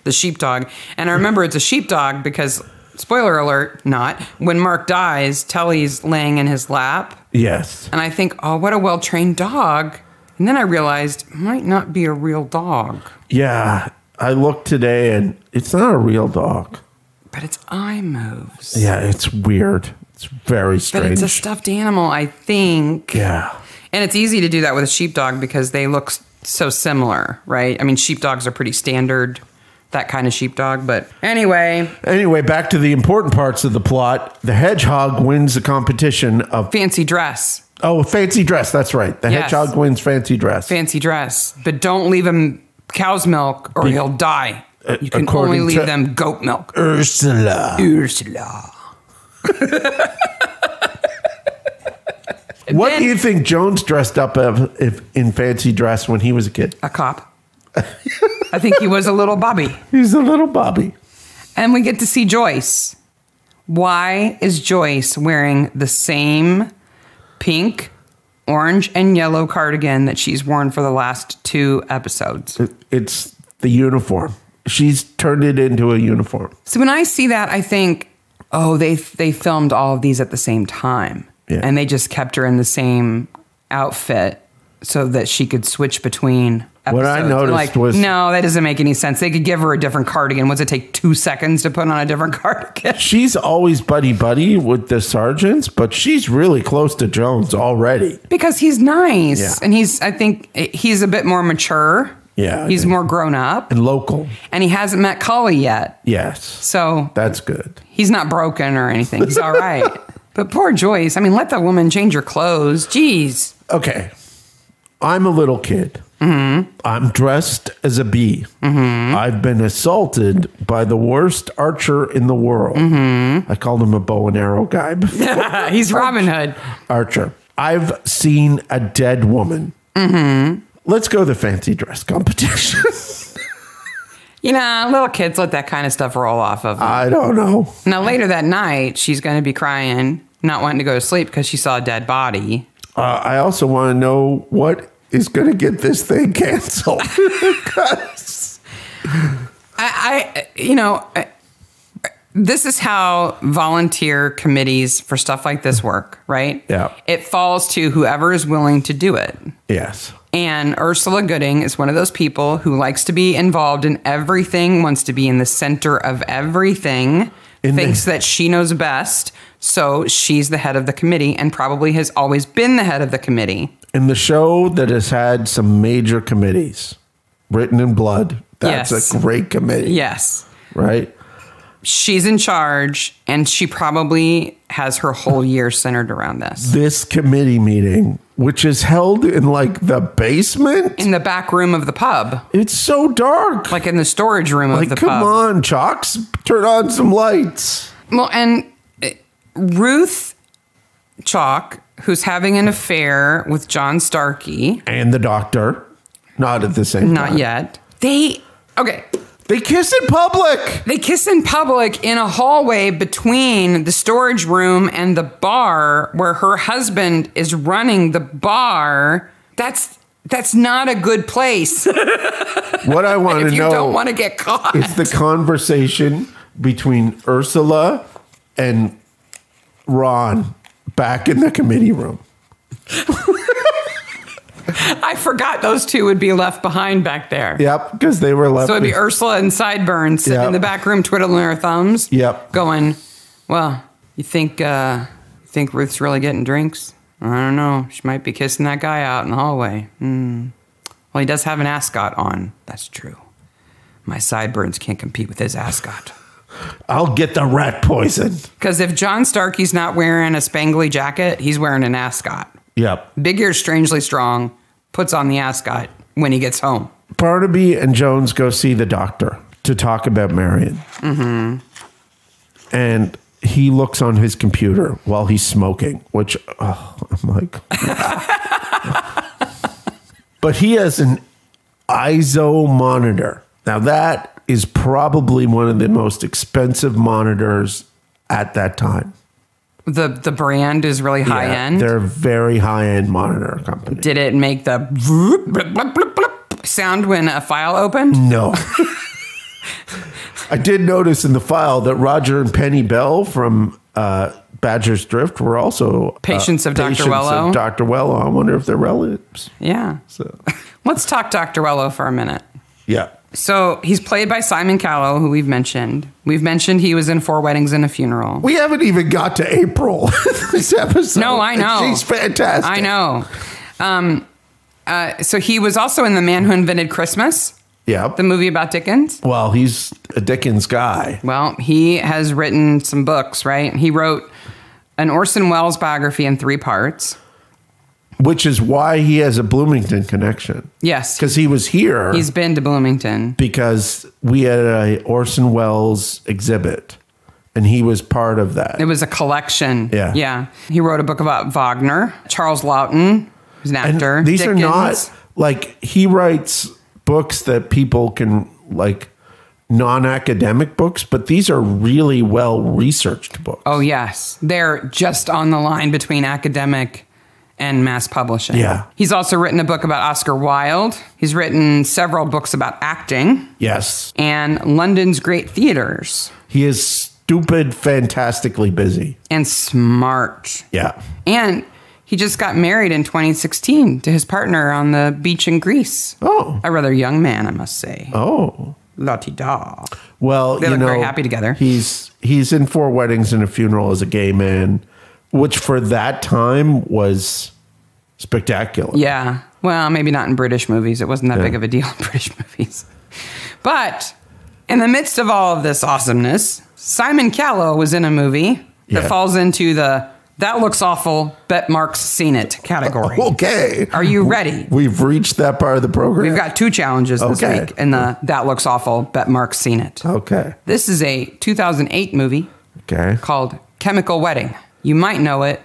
the sheepdog. And I remember it's a sheepdog because, spoiler alert, not, when Mark dies, Telly's laying in his lap. Yes. And I think, oh, what a well-trained dog. And then I realized it might not be a real dog. Yeah. I looked today and it's not a real dog. But its eye moves. Yeah, it's weird. It's very strange. But it's a stuffed animal, I think. Yeah. And it's easy to do that with a sheepdog because they look so similar, right? I mean, sheepdogs are pretty standard, that kind of sheepdog. But anyway, back to the important parts of the plot. The hedgehog wins the competition of... Fancy dress. Oh, fancy dress. That's right. The hedgehog wins fancy dress. Fancy dress. But don't leave him cow's milk or he'll die. You can only leave them goat milk. Ursula. What do you think Jones dressed up in fancy dress when he was a kid? A cop. I think he was a little Bobby. He's a little Bobby. And we get to see Joyce. Why is Joyce wearing the same pink, orange, and yellow cardigan that she's worn for the last 2 episodes? It's the uniform. She's turned it into a uniform. So when I see that, I think, oh, they filmed all of these at the same time. Yeah. And they just kept her in the same outfit so that she could switch between episodes. What I noticed was... No, that doesn't make any sense. They could give her a different cardigan. What's it take 2 seconds to put on a different cardigan? She's always buddy-buddy with the sergeants, but she's really close to Jones already. Because he's nice. Yeah. And I think he's a bit more mature. Yeah. He's more grown up. And local. And he hasn't met Cully yet. Yes. So... That's good. He's not broken or anything. He's all right. But poor Joyce. I mean, let that woman change her clothes. Jeez. Okay. I'm a little kid. Mm-hmm. I'm dressed as a bee. Mm-hmm. I've been assaulted by the worst archer in the world. Mm-hmm. I called him a bow and arrow guy before. He's Robin Hood. Archer. I've seen a dead woman. Mm-hmm. Let's go to the fancy dress competition. You know, little kids let that kind of stuff roll off of them. I don't know. Now, later that night, she's going to be crying, not wanting to go to sleep because she saw a dead body. I also want to know what is going to get this thing canceled. This is how volunteer committees for stuff like this work, right? Yeah. It falls to whoever is willing to do it. Yes. And Ursula Gooding is one of those people who likes to be involved in everything, wants to be in the center of everything, thinks that she knows best. So she's the head of the committee and probably has always been the head of the committee. In the show that has had some major committees, written in blood. That's a great committee. Yes. Right? She's in charge, and she probably has her whole year centered around this. This committee meeting, which is held in like the basement? In the back room of the pub. It's so dark. Like in the storage room of the pub. Come on, Chalks. Turn on some lights. Well, and Ruth Chalk, who's having an affair with John Starkey. And the doctor. Not at the same time. Not yet. They kiss in public. They kiss in public in a hallway between the storage room and the bar where her husband is running the bar. That's not a good place. What I want to know if you don't want to get caught is the conversation between Ursula and Ron back in the committee room. I forgot those two would be left behind back there. Yep, because they were left. So it'd be Ursula and Sideburns sitting in the back room twiddling their thumbs. Yep. Going, well, you think Ruth's really getting drinks? I don't know. She might be kissing that guy out in the hallway. Well, he does have an ascot on. That's true. My Sideburns can't compete with his ascot. I'll get the rat poison. Because if John Starkey's not wearing a spangly jacket, he's wearing an ascot. Yep. Big Ear's Strangely Strong puts on the ascot when he gets home. Barnaby and Jones go see the doctor to talk about Marion. Mm-hmm. And he looks on his computer while he's smoking, which, I'm like, wow. But he has an ISO monitor. Now, that is probably one of the most expensive monitors at that time. The brand is really high end. They're a very high end monitor company. Did it make the sound when a file opened? No. I did notice in the file that Roger and Penny Bell from Badger's Drift were also patients of Dr. Wello. Of Dr. Wello. I wonder if they're relatives. Yeah. So let's talk Dr. Wello for a minute. Yeah. So he's played by Simon Callow, who we've mentioned. We've mentioned he was in 4 Weddings and a Funeral. We haven't even got to April this episode. No, I know. She's fantastic. I know. So he was also in The Man Who Invented Christmas. Yep. The movie about Dickens. Well, he's a Dickens guy. Well, he has written some books, right? He wrote an Orson Welles biography in 3 parts. Which is why he has a Bloomington connection. Yes. Because he was here. He's been to Bloomington. Because we had a Orson Welles exhibit. And he was part of that. It was a collection. Yeah. Yeah. He wrote a book about Wagner. Charles Laughton, who's an actor. And these Dickens. are not, like, he writes books that people can, like, non-academic books, but these are really well-researched books. Oh, yes. They're just on the line between academic and mass publishing. Yeah. He's also written a book about Oscar Wilde. He's written several books about acting. Yes. And London's great theaters. He is stupid, fantastically busy. And smart. Yeah. And he just got married in 2016 to his partner on the beach in Greece. Oh. A rather young man, I must say. Oh. La-ti-da. Well, they look very happy together. He's in 4 Weddings and a Funeral as a gay man, which for that time was spectacular. Yeah. Well, maybe not in British movies. It wasn't that big of a deal in British movies. But in the midst of all of this awesomeness, Simon Callow was in a movie that falls into the "that looks awful, bet Mark's seen it" category. Okay. Are you ready? We've reached that part of the program. We've got 2 challenges this week in the "that looks awful, bet Mark's seen it." Okay. This is a 2008 movie called Chemical Wedding. You might know it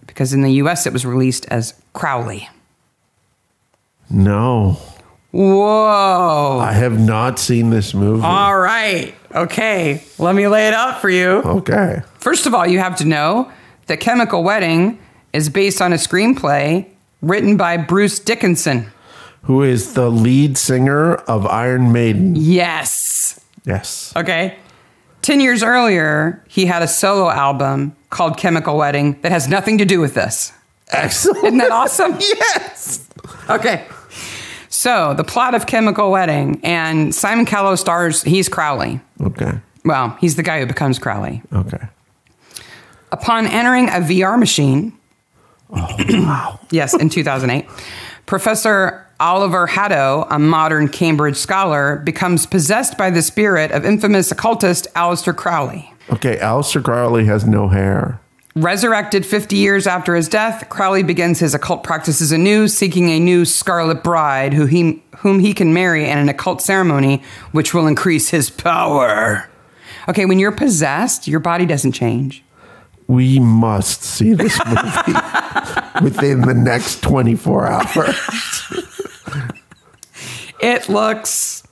because in the U.S. it was released as Crowley. No. Whoa. I have not seen this movie. All right. Okay. Let me lay it out for you. Okay. First of all, you have to know that Chemical Wedding is based on a screenplay written by Bruce Dickinson, who is the lead singer of Iron Maiden. Yes. Yes. Okay. 10 years earlier, he had a solo album called Chemical Wedding that has nothing to do with this. Excellent. Isn't that awesome? Yes. Okay. So, the plot of Chemical Wedding, and Simon Callow stars, he's Crowley. Okay. Well, he's the guy who becomes Crowley. Okay. Upon entering a VR machine, wow. yes, in 2008, Professor Oliver Haddo, a modern Cambridge scholar, becomes possessed by the spirit of infamous occultist Aleister Crowley. Okay, Aleister Crowley has no hair. Resurrected 50 years after his death, Crowley begins his occult practices anew, seeking a new Scarlet Bride whom he can marry in an occult ceremony, which will increase his power. Okay, when you're possessed, your body doesn't change. We must see this movie within the next 24 hours. It looks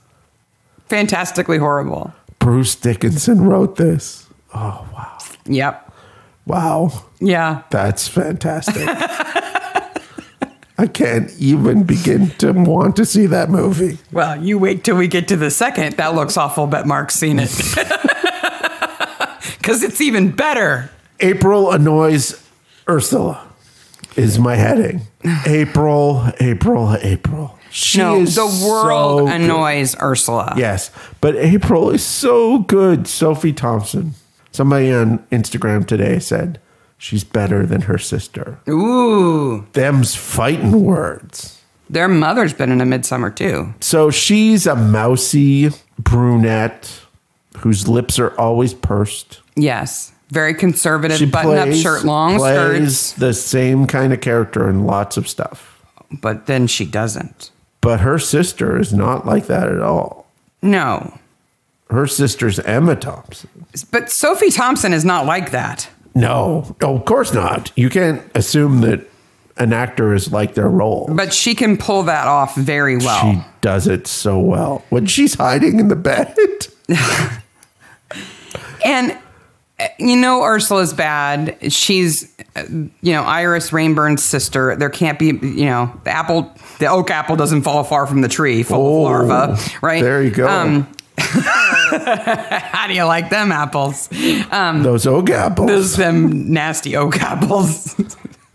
fantastically horrible. Bruce Dickinson wrote this. Oh, wow. Yep. Wow. Yeah. That's fantastic. I can't even begin to want to see that movie. Well, you wait till we get to the second. That looks awful, but Mark's seen it. Because it's even better. April annoys Ursula is my heading. April. She is the world so annoys Ursula. Yes, but April is so good. Sophie Thompson. Somebody on Instagram today said she's better than her sister. Ooh. Them's fighting words. Their mother's been in a Midsomer too. So she's a mousy brunette whose lips are always pursed. Yes. Very conservative, button-up shirt, long skirts. The same kind of character in lots of stuff. But then she doesn't. But her sister is not like that at all. No. Her sister's Emma Thompson. But Sophie Thompson is not like that. No, of course not. You can't assume that an actor is like their role. But she can pull that off very well. She does it so well. When she's hiding in the bed. And, you know, Ursula's bad. She's, Iris Rainburn's sister. There can't be, the oak apple doesn't fall far from the tree full of larvae, right? There you go. How do you like them apples? Those oak apples. Them nasty oak apples.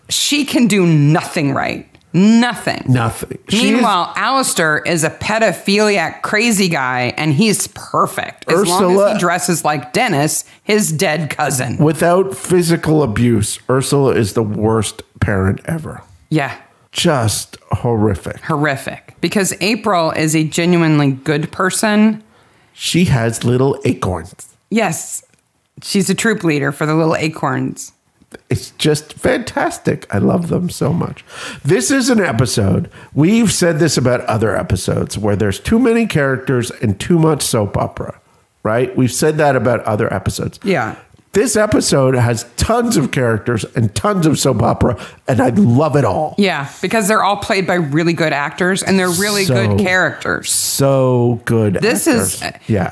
She can do nothing right. Nothing. Meanwhile, Aleister is a pedophiliac crazy guy, and he's perfect. As long as he dresses like Dennis, his dead cousin. Without physical abuse, Ursula is the worst parent ever. Yeah. Just horrific. Because April is a genuinely good person. She has little acorns. Yes. She's a troop leader for the little acorns. It's just fantastic. I love them so much. This is an episode. We've said this about other episodes where there's too many characters and too much soap opera, right? We've said that about other episodes. Yeah. This episode has tons of characters and tons of soap opera, and I love it all. Yeah, because they're all played by really good actors, and they're really good characters. So good. This is,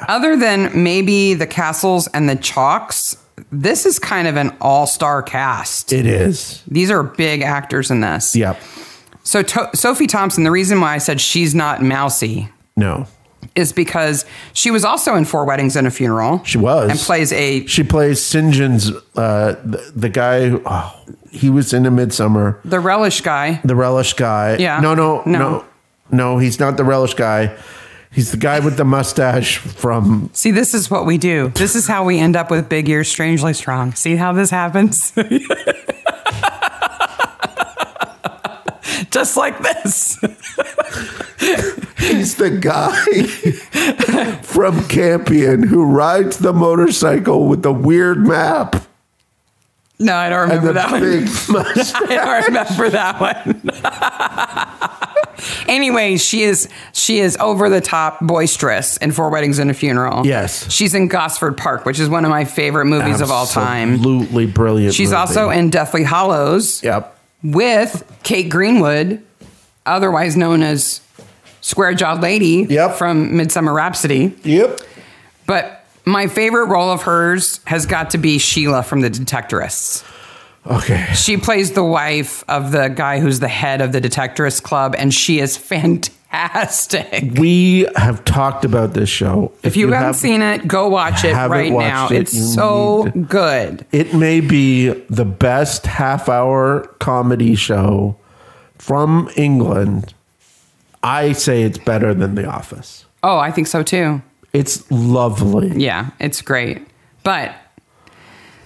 other than maybe the Castles and the Chalks, this is kind of an all-star cast. It is. These are big actors in this. Yep. So Sophie Thompson, the reason why I said she's not mousy. No. Is because she was also in 4 Weddings and a Funeral. She was. And She plays St. John's, the guy who, he was in a Midsomer. The Relish guy. Yeah. No, he's not the Relish guy. He's the guy with the mustache from... See, this is what we do. This is how we end up with Big Ears Strangely Strong. See how this happens? Just like this. He's the guy from Campion who rides the motorcycle with the weird map. No, I don't remember that one. I don't remember that one. Anyway, she is over the top boisterous in 4 Weddings and a Funeral. Yes. She's in Gosford Park, which is one of my favorite movies of all time. Absolutely brilliant. She's also in Deathly Hallows. Yep. With Kate Greenwood, otherwise known as Square-Jawed Lady from Midsomer Rhapsody. Yep. But my favorite role of hers has got to be Sheila from The Detectorists. Okay. She plays the wife of the guy who's the head of the Detectorist Club, and she is fantastic. We have talked about this show. If you haven't seen it, go watch it right now. It's so good. It may be the best half-hour comedy show from England. I say it's better than The Office. Oh, I think so too. It's lovely. Yeah, it's great. But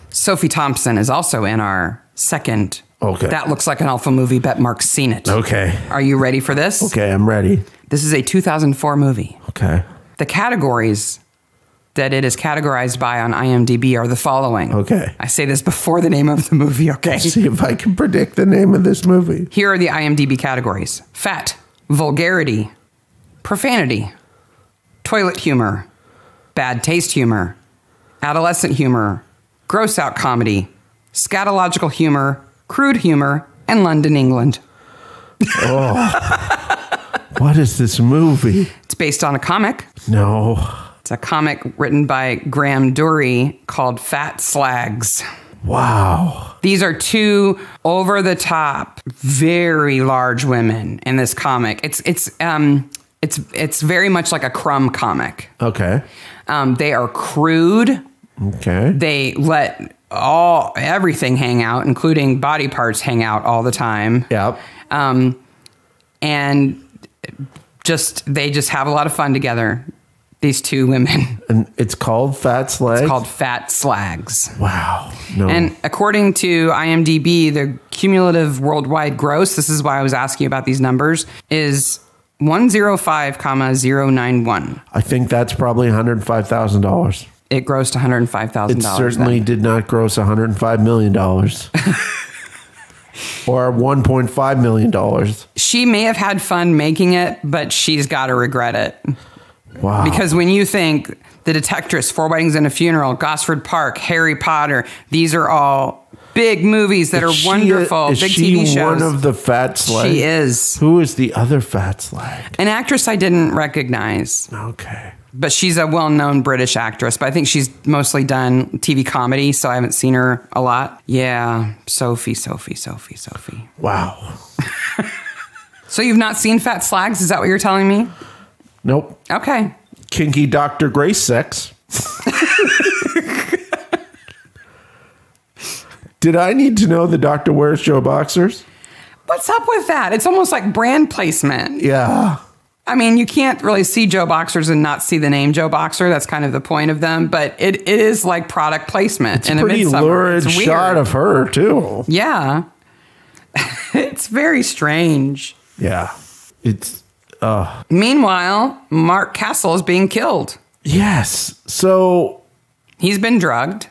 Sophie Thompson is also in our second Okay. That looks like an alpha movie. Bet Mark's seen it. Okay. Are you ready for this? Okay, I'm ready. This is a 2004 movie. Okay. The categories that it is categorized by on IMDb are the following. Okay. I say this before the name of the movie, okay? Let's see if I can predict the name of this movie. Here are the IMDb categories. Fat, vulgarity, profanity, toilet humor, bad taste humor, adolescent humor, gross out comedy, scatological humor, crude humor, and London, England. What is this movie? It's based on a comic. No. It's a comic written by Graham Dury called Fat Slags. Wow. These are two over-the-top, very large women in this comic. It's very much like a Crumb comic. Okay. They are crude. Okay. They let everything hang out, including body parts hang out all the time. Yep. And they just have a lot of fun together. These two women. And it's called Fat Slags? It's called Fat Slags. Wow. No. And according to IMDb, the cumulative worldwide gross, this is why I was asking you about these numbers, is 105,091. I think that's probably $105,000. It grossed $105,000. It certainly did not gross $105 million. Or $1.5 million. She may have had fun making it, but she's got to regret it. Wow. Because when you think The Detectress, Four Weddings and a Funeral, Gosford Park, Harry Potter, these are all big movies that are wonderful, big TV shows. Is she one of the Fat Slags? She is. Who is the other Fat Slag? An actress I didn't recognize. Okay. But she's a well-known British actress. But I think she's mostly done TV comedy, so I haven't seen her a lot. Yeah, Sophie. Wow. So you've not seen Fat Slags? Is that what you're telling me? Nope. Okay. Kinky Dr. Grace sex. Did I need to know the doctor wears Joe boxers? What's up with that? It's almost like brand placement. Yeah. I mean, you can't really see Joe Boxers and not see the name Joe Boxer. That's kind of the point of them. But it is like product placement. It's a pretty lurid shot of her, too. Yeah. It's very strange. Yeah. It's... Meanwhile, Mark Castle is being killed. Yes. So... He's been drugged.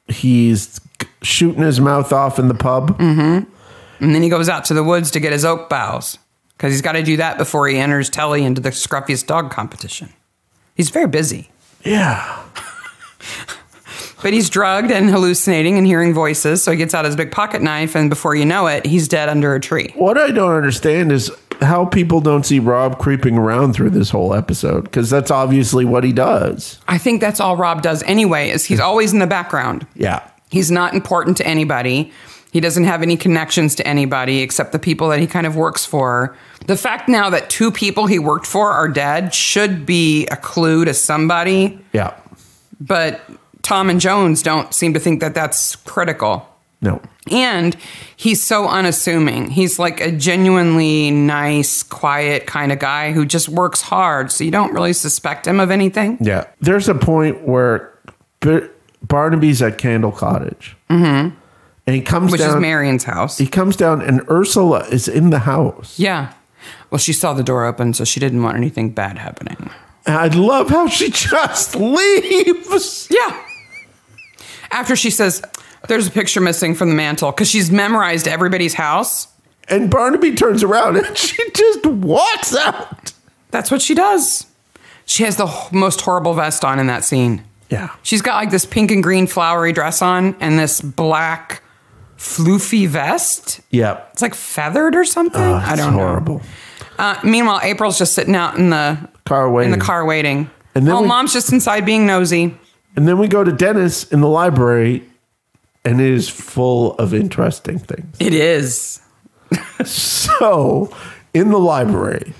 He's shooting his mouth off in the pub. Mm-hmm. And then he goes out to the woods to get his oak boughs. Because he's got to do that before he enters Telly into the scruffiest dog competition. He's very busy. Yeah. But he's drugged and hallucinating and hearing voices. So he gets out his big pocket knife, and before you know it, he's dead under a tree. What I don't understand is how people don't see Rob creeping around through this whole episode. Because that's obviously what he does. I think that's all Rob does anyway, is he's always in the background. Yeah. He's not important to anybody. He doesn't have any connections to anybody except the people that he kind of works for. The fact now that two people he worked for are dead should be a clue to somebody. Yeah. But Tom and Jones don't seem to think that that's critical. No. And he's so unassuming. He's like a genuinely nice, quiet kind of guy who just works hard. So you don't really suspect him of anything. Yeah. There's a point where Barnaby's at Candle Cottage. Mm-hmm. And he comes down. Which is Marion's house. He comes down and Ursula is in the house. Yeah. Well, she saw the door open, so she didn't want anything bad happening. And I love how she just leaves. Yeah. After she says, there's a picture missing from the mantle, because she's memorized everybody's house. And Barnaby turns around and she just walks out. That's what she does. She has the most horrible vest on in that scene. Yeah. She's got like this pink and green flowery dress on and this black floofy vest. Yeah. It's like feathered or something. I don't know. Horrible. Meanwhile, April's just sitting out in the car waiting. And then Mom's just inside being nosy. And then we go to Dennis in the library, and it is full of interesting things. It is. So, in the library,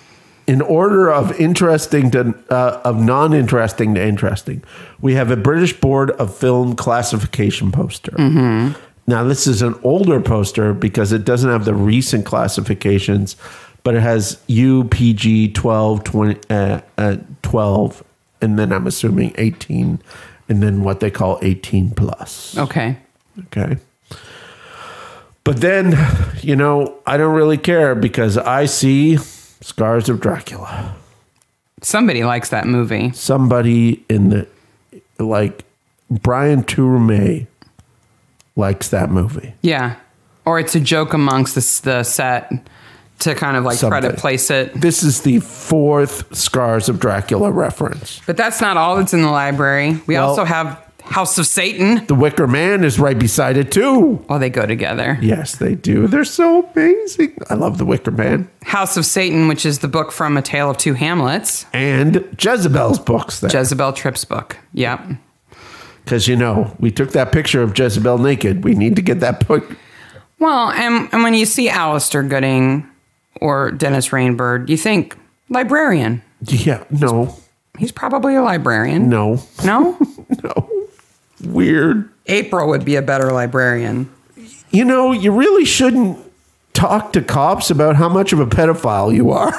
in order of interesting to of non-interesting to interesting, we have a British Board of Film Classification poster. Mm-hmm. Now, this is an older poster because it doesn't have the recent classifications, but it has UPG 12, 12, and then I'm assuming 18, and then what they call 18 plus. Okay. Okay. But then, you know, I don't really care because I see Scars of Dracula. Somebody likes that movie. Somebody in the, like, Brian Tourmay likes that movie. Yeah. Or it's a joke amongst the set to kind of like try to place it. This is the 4th Scars of Dracula reference. But that's not all that's in the library. We also have House of Satan. The Wicker Man is right beside it too. Oh, they go together. Yes, they do. They're so amazing. I love The Wicker Man. House of Satan, which is the book from A Tale of Two Hamlets. And Jezebel's books there. Jezebel Tripp's book. Yep. Because, you know, we took that picture of Jezebel naked. We need to get that book. Well, and when you see Alistair Gooding or Dennis Rainbird, you think librarian. Yeah, no. He's probably a librarian. No. No? No. Weird. April would be a better librarian. You know, you really shouldn't talk to cops about how much of a pedophile you are.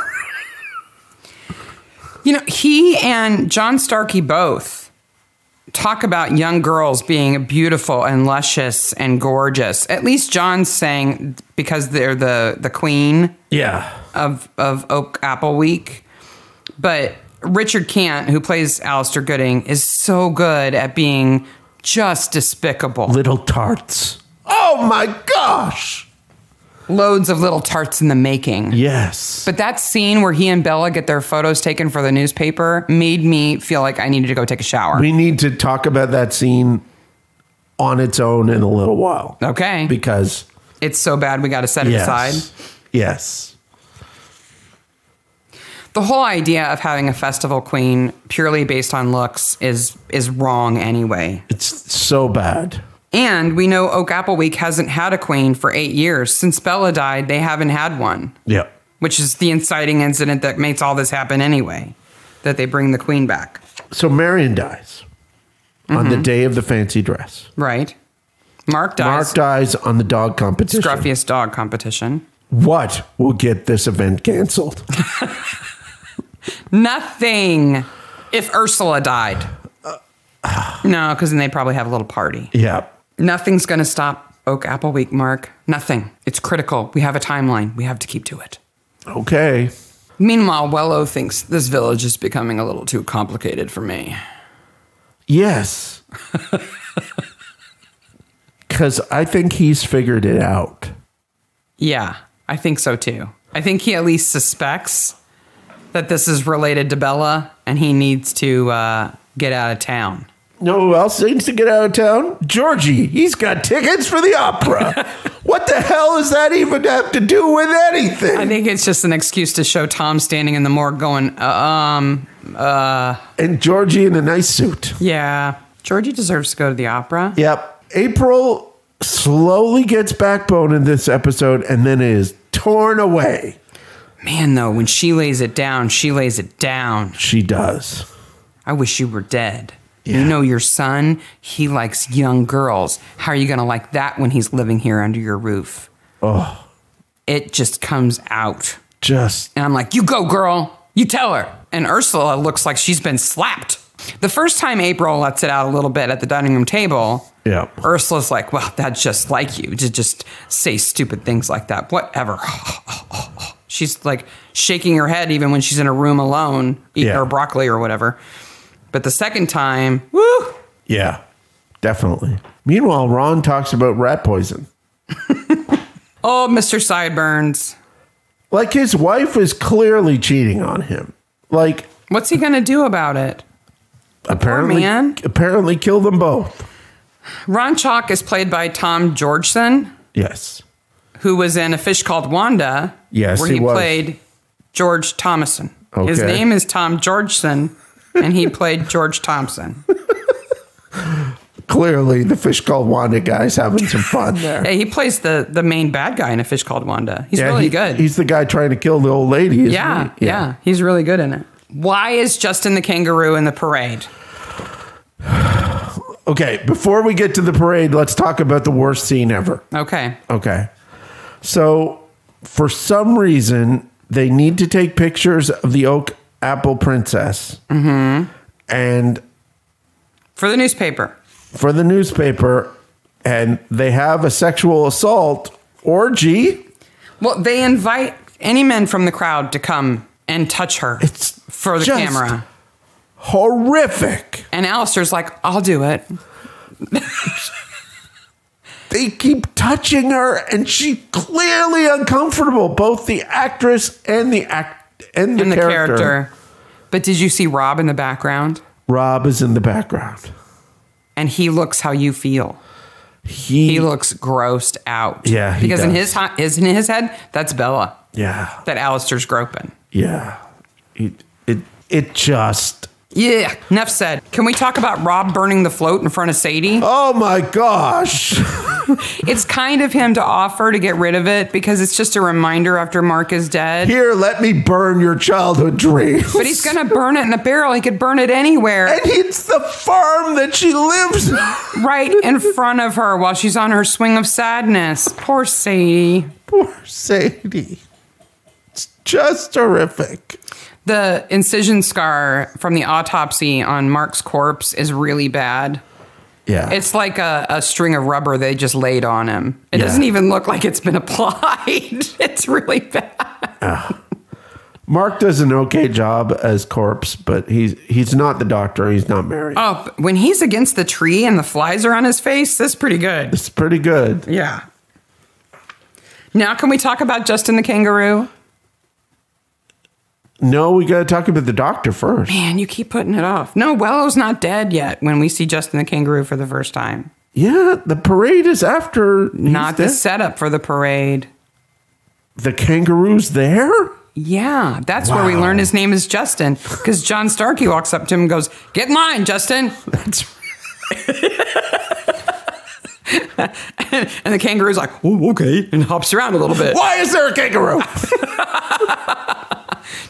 You know, he and John Starkey both talk about young girls being beautiful and luscious and gorgeous. At least John's saying because they're the queen of Oak Apple Week. But Richard Cant, who plays Alistair Gooding, is so good at being just despicable. Little tarts. Oh my gosh. Loads of little tarts in the making. Yes. But that scene where he and Bella get their photos taken for the newspaper made me feel like I needed to go take a shower. We need to talk about that scene on its own in a little while. Okay. Because it's so bad we got to set it aside. Yes. The whole idea of having a festival queen purely based on looks is wrong anyway. It's so bad. And we know Oak Apple Week hasn't had a queen for 8 years. Since Bella died, they haven't had one. Yeah. Which is the inciting incident that makes all this happen anyway, that they bring the queen back. So Marion dies on the day of the fancy dress. Right. Mark dies. Mark dies on the dog competition. Scruffiest dog competition. What will get this event canceled? Nothing. If Ursula died. No, because then they'd probably have a little party. Yeah. Nothing's going to stop Oak Apple Week, Mark. Nothing. It's critical. We have a timeline. We have to keep to it. Okay. Meanwhile, Wello thinks this village is becoming a little too complicated for me. Yes. Because I think he's figured it out. Yeah, I think so too. I think he at least suspects that this is related to Bella and he needs to get out of town. No, who else needs to get out of town? Georgie. He's got tickets for the opera. What the hell does that even have to do with anything? I think it's just an excuse to show Tom standing in the morgue going, And Georgie in a nice suit. Yeah. Georgie deserves to go to the opera. Yep. April slowly gets backbone in this episode and then is torn away. Man, though, when she lays it down, she lays it down. She does. I wish you were dead. Yeah. You know your son, he likes young girls. How are you going to like that when he's living here under your roof? Oh. It just comes out. Just. And I'm like, you go, girl. You tell her. And Ursula looks like she's been slapped. The first time April lets it out a little bit at the dining room table, yeah. Ursula's like, well, that's just like you to just say stupid things like that. Whatever. She's like shaking her head even when she's in a room alone eating her broccoli or whatever. But the second time, woo! Yeah, definitely. Meanwhile, Ron talks about rat poison. Oh, Mr. Sideburns. Like his wife is clearly cheating on him. Like, what's he going to do about it? Apparently kill them both. Ron Chalk is played by Tom Georgeson. Yes. Who was in A Fish Called Wanda. Yes, where he played George Thomason. Okay. His name is Tom Georgeson, and he played George Thompson. Clearly, the Fish Called Wanda guy's having some fun there. Yeah, he plays the main bad guy in A Fish Called Wanda. He's really good. He's the guy trying to kill the old lady, isn't he? Yeah. He's really good in it. Why is Justin the Kangaroo in the parade? Okay, before we get to the parade, let's talk about the worst scene ever. Okay. So, for some reason, they need to take pictures of the Oak Apple Princess. Mm-hmm. And for the newspaper. And they have a sexual assault orgy. Well, they invite any men from the crowd to come and touch her for the camera. Horrific. And Alistair's like, I'll do it. They keep touching her, and she's clearly uncomfortable. Both the actress and the character. But did you see Rob in the background? Rob is in the background. And he looks how you feel. He looks grossed out. Yeah, because in his head, that's Bella. Yeah. That Alistair's groping. Yeah. It just... Yeah, enough said. Can we talk about Rob burning the float in front of Sadie? Oh my gosh. It's kind of him to offer to get rid of it because it's just a reminder after Mark is dead. Here, let me burn your childhood dreams. But he's going to burn it in a barrel. He could burn it anywhere. And it's the farm that she lives right in front of her while she's on her swing of sadness. Poor Sadie. Poor Sadie. It's just horrific. The incision scar from the autopsy on Mark's corpse is really bad. Yeah. It's like a string of rubber they just laid on him. It doesn't even look like it's been applied. It's really bad. Mark does an okay job as corpse, but he's not the doctor. He's not married. Oh, when he's against the tree and the flies are on his face, that's pretty good. It's pretty good. Yeah. Now, can we talk about Justin the Kangaroo? No, we got to talk about the doctor first. Man, you keep putting it off. No, Wellow's not dead yet when we see Justin the Kangaroo for the first time. Yeah, the parade is after. Not the setup for the parade. The kangaroo's there? Yeah, that's where we learn his name is Justin. Because John Starkey walks up to him and goes, "Get in line, Justin." That's and the kangaroo's like, "Oh, okay," and hops around a little bit. Why is there a kangaroo?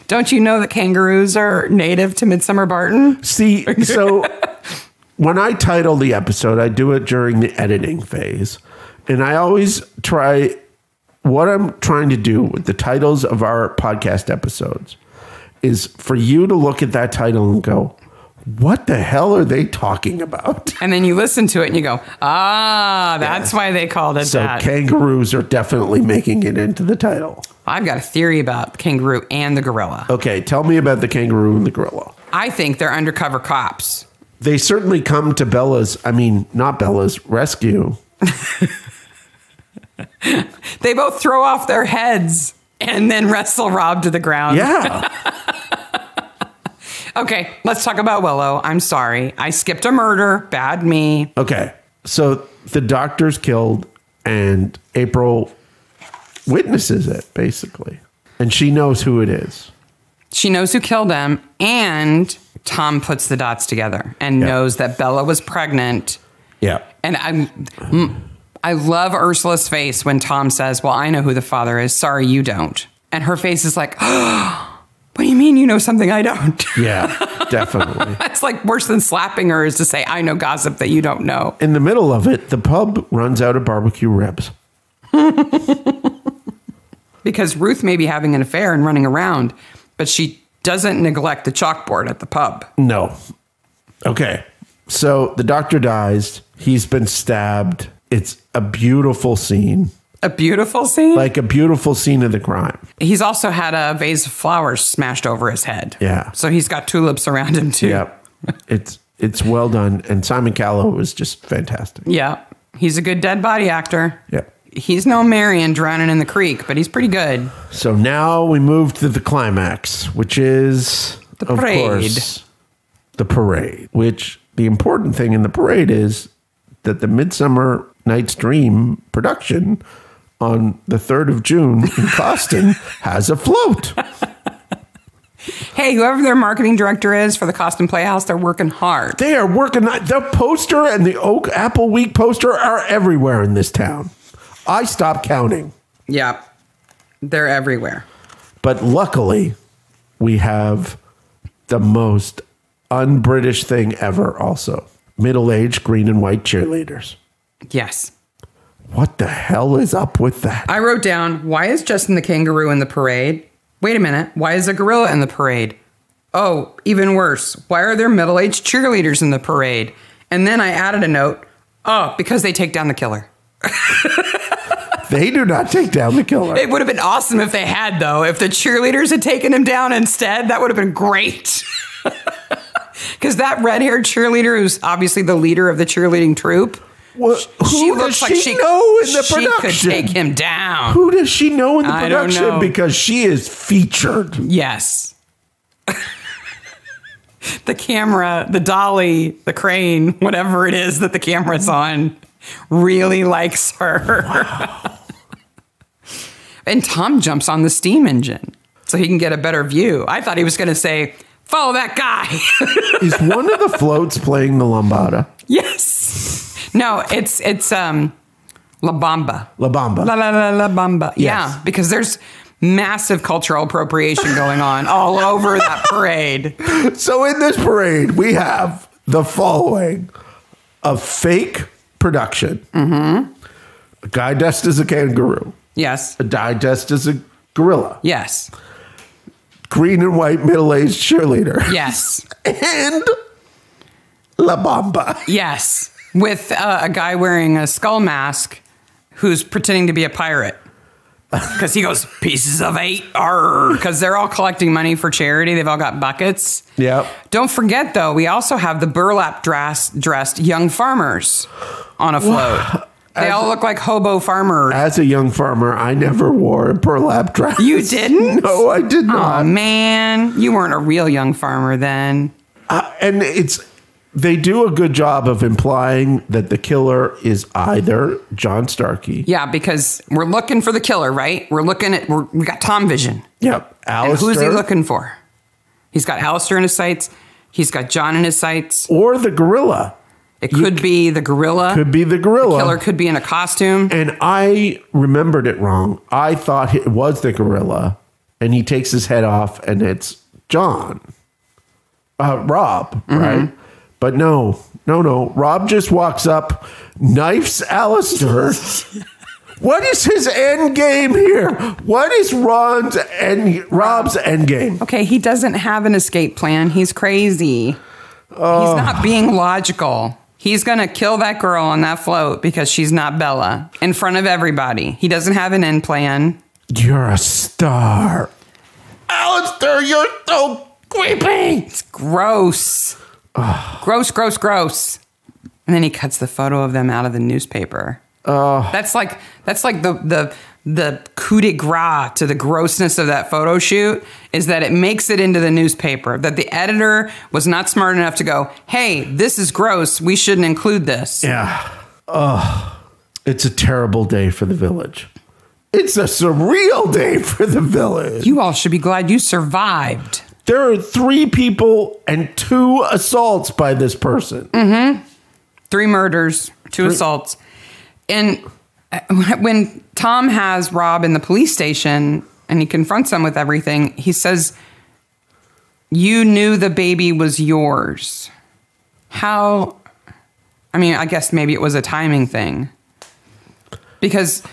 Don't you know that kangaroos are native to Midsomer Barton? See, so when I title the episode, I do it during the editing phase. And I always try, what I'm trying to do with the titles of our podcast episodes is for you to look at that title and go, what the hell are they talking about? And then you listen to it and you go, that's why they called it that. So kangaroos are definitely making it into the title. I've got a theory about the kangaroo and the gorilla. Okay, tell me about the kangaroo and the gorilla. I think they're undercover cops. They certainly come to not Bella's, rescue. They both throw off their heads and then wrestle Rob to the ground. Yeah. Okay, let's talk about Willow. I'm sorry. I skipped a murder. Bad me. Okay, so the doctor's killed and April witnesses it, basically. And she knows who it is. She knows who killed him, and Tom puts the dots together and knows that Bella was pregnant. Yeah. And I love Ursula's face when Tom says, well, I know who the father is. Sorry, you don't. And her face is like, oh, what do you mean you know something I don't? Yeah, definitely. It's like worse than slapping her is to say, I know gossip that you don't know. In the middle of it, the pub runs out of barbecue ribs. Because Ruth may be having an affair and running around, but she doesn't neglect the chalkboard at the pub. No. Okay. So the doctor dies. He's been stabbed. It's a beautiful scene. A beautiful scene? Like a beautiful scene of the crime. He's also had a vase of flowers smashed over his head. Yeah. So he's got tulips around him too. Yep. It's well done. And Simon Callow was just fantastic. Yeah. He's a good dead body actor. Yeah. He's no Marion drowning in the creek, but he's pretty good. So now we move to the climax, which is, the parade. Of course, the parade. Which the important thing in the parade is that the Midsummer Night's Dream production on the 3rd of June in Coston has a float. Hey, whoever their marketing director is for the Coston Playhouse, they're working hard. They are working. The poster and the Oak Apple Week poster are everywhere in this town. I stopped counting. Yeah, they're everywhere. But luckily, we have the most un-British thing ever also. Middle-aged green and white cheerleaders. Yes. What the hell is up with that? I wrote down, why is Justin the Kangaroo in the parade? Wait a minute, why is a gorilla in the parade? Oh, even worse, why are there middle-aged cheerleaders in the parade? And then I added a note, oh, because they take down the killer. They do not take down the killer. It would have been awesome if they had, though. If the cheerleaders had taken him down instead, that would have been great. Because that red-haired cheerleader, who's obviously the leader of the cheerleading troupe, well, she looks like she know in the production? She could take him down. Who does she know in the I production? don't know. Because she is featured. Yes. The camera, the dolly, the crane, whatever it is that the camera's on, really likes her. Wow. And Tom jumps on the steam engine so he can get a better view. I thought he was going to say, follow that guy. Is one of the floats playing the lambada? Yes. No, it's La Bamba. La Bamba. La Bamba. Yes. Yeah, because there's massive cultural appropriation going on all over that parade. So in this parade, we have the following: a fake production. Mm-hmm. A guy dressed as a kangaroo. Yes. A guy dressed as a gorilla. Yes. Green and white middle-aged cheerleader. Yes. And La Bamba. Yes. With a guy wearing a skull mask who's pretending to be a pirate. Because he goes, pieces of 8, because they're all collecting money for charity. They've all got buckets. Yep. Don't forget, though, we also have the burlap dressed young farmers on a float. They all look like hobo farmers. As a young farmer, I never wore a burlap dress. You didn't? No, I did not. Oh, man. You weren't a real young farmer then. And they do a good job of implying that the killer is either John Starkey. Yeah, because we're looking for the killer, right? We got Tom Vision. Yep. And who's he looking for? He's got Alistair in his sights. He's got John in his sights. Or the gorilla. It could be the gorilla. Could be the gorilla. The killer could be in a costume. And I remembered it wrong. I thought it was the gorilla. And he takes his head off and it's John. Rob, right? But no. Rob just walks up, knifes Alistair. What is his end game here? What is Rob's end game? Okay, he doesn't have an escape plan. He's crazy. He's not being logical. He's going to kill that girl on that float because she's not Bella in front of everybody. He doesn't have an end plan. You're a star. Alistair, you're so creepy. It's gross. Gross. And then he cuts the photo of them out of the newspaper. That's like the coup de grace to the grossness of that photo shoot is that it makes it into the newspaper, that the editor was not smart enough to go, hey, this is gross. We shouldn't include this. Yeah. It's a terrible day for the village. It's a surreal day for the village. You all should be glad you survived. There are 3 people and 2 assaults by this person. 3 murders, 2 assaults. And when Tom has Rob in the police station and he confronts him with everything, he says, you knew the baby was yours. How? I mean, I guess maybe it was a timing thing. Because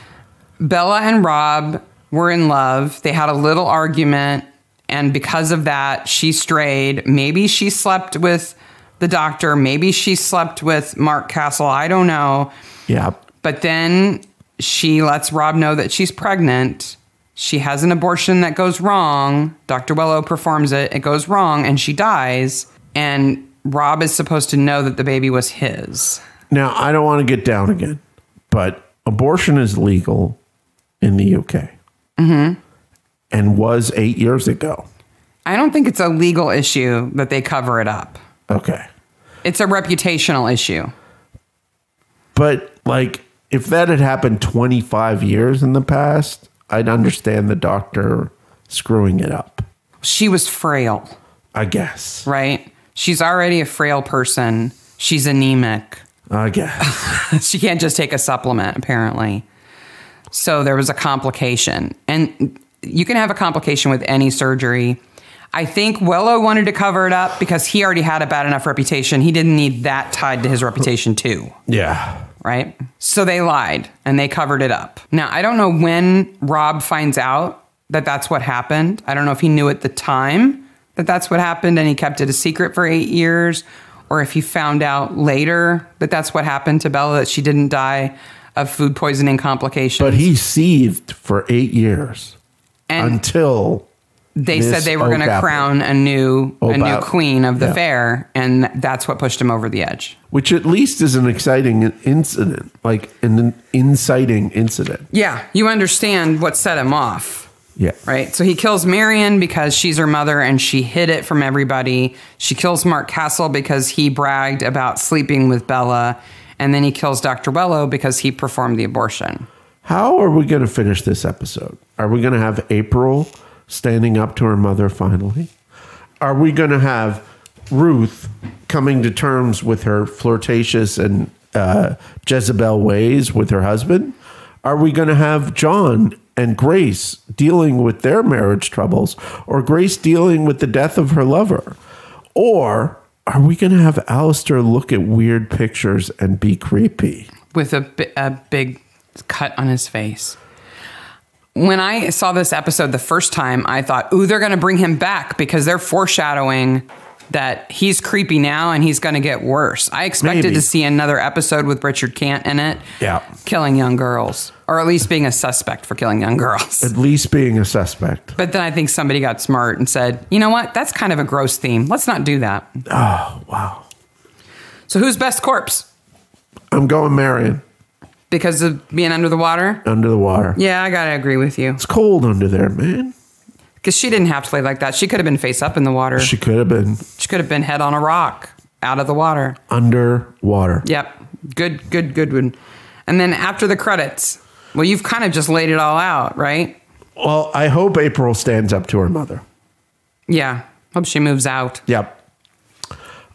Bella and Rob were in love. They had a little argument. And because of that, she strayed. Maybe she slept with the doctor. Maybe she slept with Mark Castle. I don't know. Yeah. But then she lets Rob know that she's pregnant. She has an abortion that goes wrong. Dr. Wello performs it. It goes wrong and she dies. And Rob is supposed to know that the baby was his. Now, I don't want to get down again, but abortion is legal in the UK. And was 8 years ago. I don't think it's a legal issue that they cover it up. Okay. It's a reputational issue. But, like, if that had happened 25 years in the past, I'd understand the doctor screwing it up. She was frail. I guess. Right? She's already a frail person. She's anemic. I guess. She can't just take a supplement, apparently. So there was a complication. And you can have a complication with any surgery. I think Wello wanted to cover it up because he already had a bad enough reputation. He didn't need that tied to his reputation too. Yeah. Right? So they lied and they covered it up. Now, I don't know when Rob finds out that that's what happened. I don't know if he knew at the time that that's what happened and he kept it a secret for 8 years, or if he found out later that that's what happened to Bella, that she didn't die of food poisoning complications. But he seethed for 8 years until they said they were going to crown a new queen of the fair, and that's what pushed him over the edge. Which at least is an exciting incident, like an inciting incident. Yeah, you understand what set him off. Yeah. Right? So he kills Marion because she's her mother and she hid it from everybody. She kills Mark Castle because he bragged about sleeping with Bella. And then he kills Dr. Wello because he performed the abortion. How are we going to finish this episode? Are we going to have April standing up to her mother finally? Are we going to have Ruth coming to terms with her flirtatious and Jezebel ways with her husband? Are we going to have John and Grace dealing with their marriage troubles, or Grace dealing with the death of her lover? Or are we going to have Alistair look at weird pictures and be creepy? With a big cut on his face. When I saw this episode the first time, I thought, ooh, they're going to bring him back because they're foreshadowing that he's creepy now and he's going to get worse. I expected to see another episode with Richard Cant in it. Yeah. Killing young girls. Or at least being a suspect for killing young girls. At least being a suspect. But then I think somebody got smart and said, you know what? That's kind of a gross theme. Let's not do that. Oh, wow. So who's best corpse? I'm going Marion. Because of being under the water? Under the water. Yeah, I got to agree with you. It's cold under there, man. Because she didn't have to lay like that. She could have been face up in the water. She could have been. She could have been head on a rock out of the water. Underwater. Yep. Good one. And then after the credits, well, you've kind of just laid it all out, right? Well, I hope April stands up to her mother. Yeah. Hope she moves out. Yep.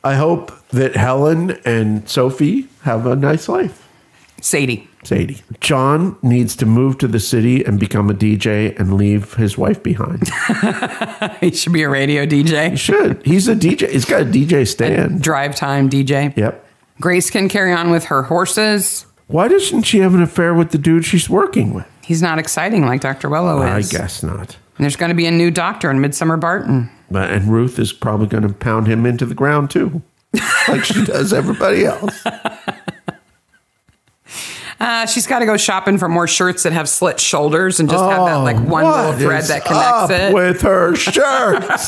I hope that Helen and Sophie have a nice life. Sadie. John needs to move to the city and become a DJ and leave his wife behind. He should be a radio DJ. He should. He's a DJ. He's got a DJ stand. Drive time DJ. Yep. Grace can carry on with her horses. Why doesn't she have an affair with the dude she's working with? He's not exciting like Dr. Wello is. I guess not. And there's going to be a new doctor in Midsomer Barton. And Ruth is probably going to pound him into the ground too. Like she does everybody else. She's got to go shopping for more shirts that have slit shoulders and just have that like one little thread that connects it. With her shirts.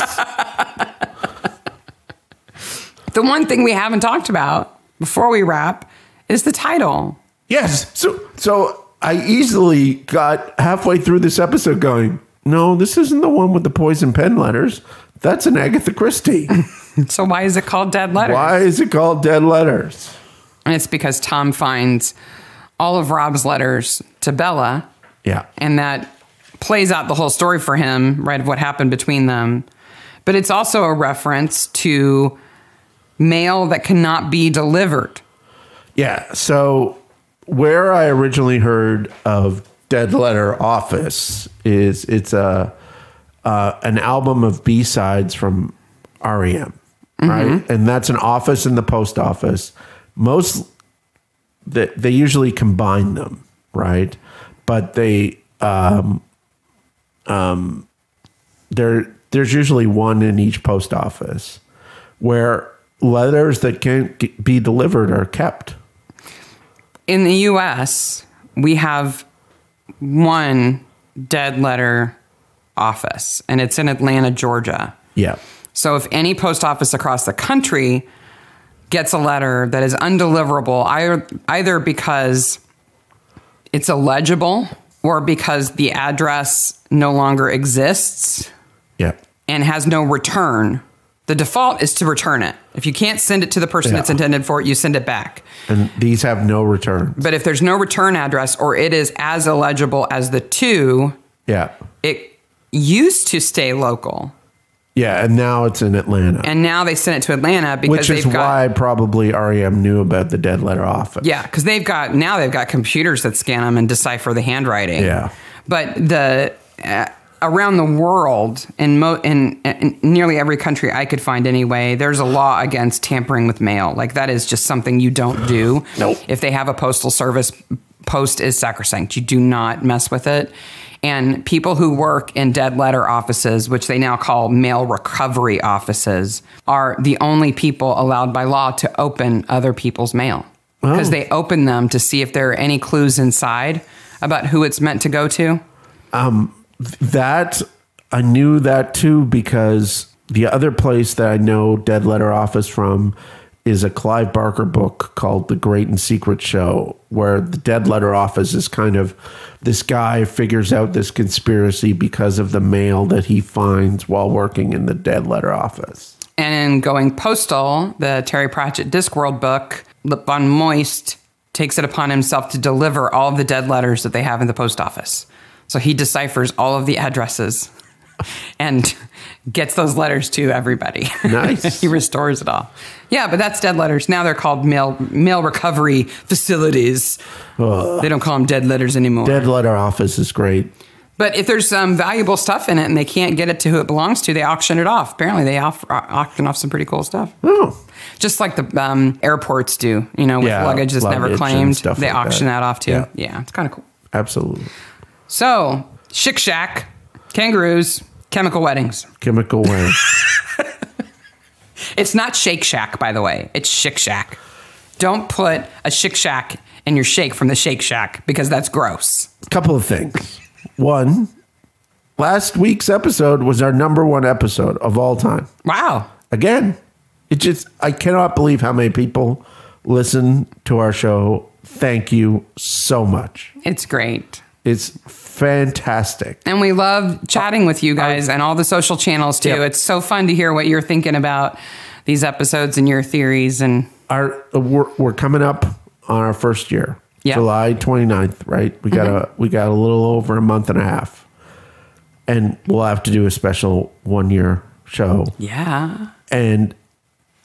The one thing we haven't talked about before we wrap is the title. Yes. So I easily got halfway through this episode going, no, this isn't the one with the poison pen letters. That's an Agatha Christie. So why is it called Dead Letters? Why is it called Dead Letters? And it's because Tom finds all of Rob's letters to Bella. Yeah. And that plays out the whole story for him, right, of what happened between them. But it's also a reference to mail that cannot be delivered. Yeah. So where I originally heard of Dead Letter Office is it's an album of B-sides from REM, right? Mm-hmm. And that's an office in the post office. They usually combine them, right? But there's usually one in each post office where letters that can't be delivered are kept. In the U.S., we have one Dead Letter Office, and it's in Atlanta, Georgia. Yeah. So if any post office across the country gets a letter that is undeliverable, either because it's illegible or because the address no longer exists, yeah, and has no return, the default is to return it. If you can't send it to the person it's intended for, you send it back. And these have no return. But if there's no return address or it is as illegible as the two, it used to stay local. Yeah, and now it's in Atlanta. And now they sent it to Atlanta because which is why probably REM knew about the Dead Letter Office. Yeah, because they've got computers that scan them and decipher the handwriting. Yeah. But around the world, in nearly every country I could find anyway, there's a law against tampering with mail. Like that is just something you don't do. Nope. If they have a postal service, post is sacrosanct. You do not mess with it. And people who work in dead letter offices, which they now call mail recovery offices, are the only people allowed by law to open other people's mail. because they open them to see if there are any clues inside about who it's meant to go to. That I knew that too, because the other place that I know Dead Letter Office from is a Clive Barker book called The Great and Secret Show, where the Dead Letter Office is kind of this guy figures out this conspiracy because of the mail that he finds while working in the Dead Letter Office. And in Going Postal, the Terry Pratchett Discworld book, Lip Von Moist takes it upon himself to deliver all of the dead letters that they have in the post office. So he deciphers all of the addresses and gets those letters to everybody. Nice. He restores it all. Yeah, but that's dead letters. Now they're called mail recovery facilities. They don't call them dead letters anymore. Dead Letter Office is great. But if there's some valuable stuff in it and they can't get it to who it belongs to, they auction it off. Apparently, they auction off some pretty cool stuff. Oh. Just like the airports do, with luggage that's never claimed. They auction that off, too. Yeah, it's kind of cool. Absolutely. So, Chick Shack, kangaroos, chemical weddings. Chemical weddings. It's not Shake Shack, by the way. It's Chick Shack. Don't put a Chick Shack in your shake from the Shake Shack, because that's gross. A couple of things. One, last week's episode was our #1 episode of all time. Wow. Again, I cannot believe how many people listen to our show. Thank you so much. It's great. It's fantastic. And we love chatting with you guys and all the social channels too. Yep. It's so fun to hear what you're thinking about these episodes and your theories. And we're coming up on our first year. Yep. July 29th, right? We got a little over a month and a half. And we'll have to do a special 1-year show. Yeah. And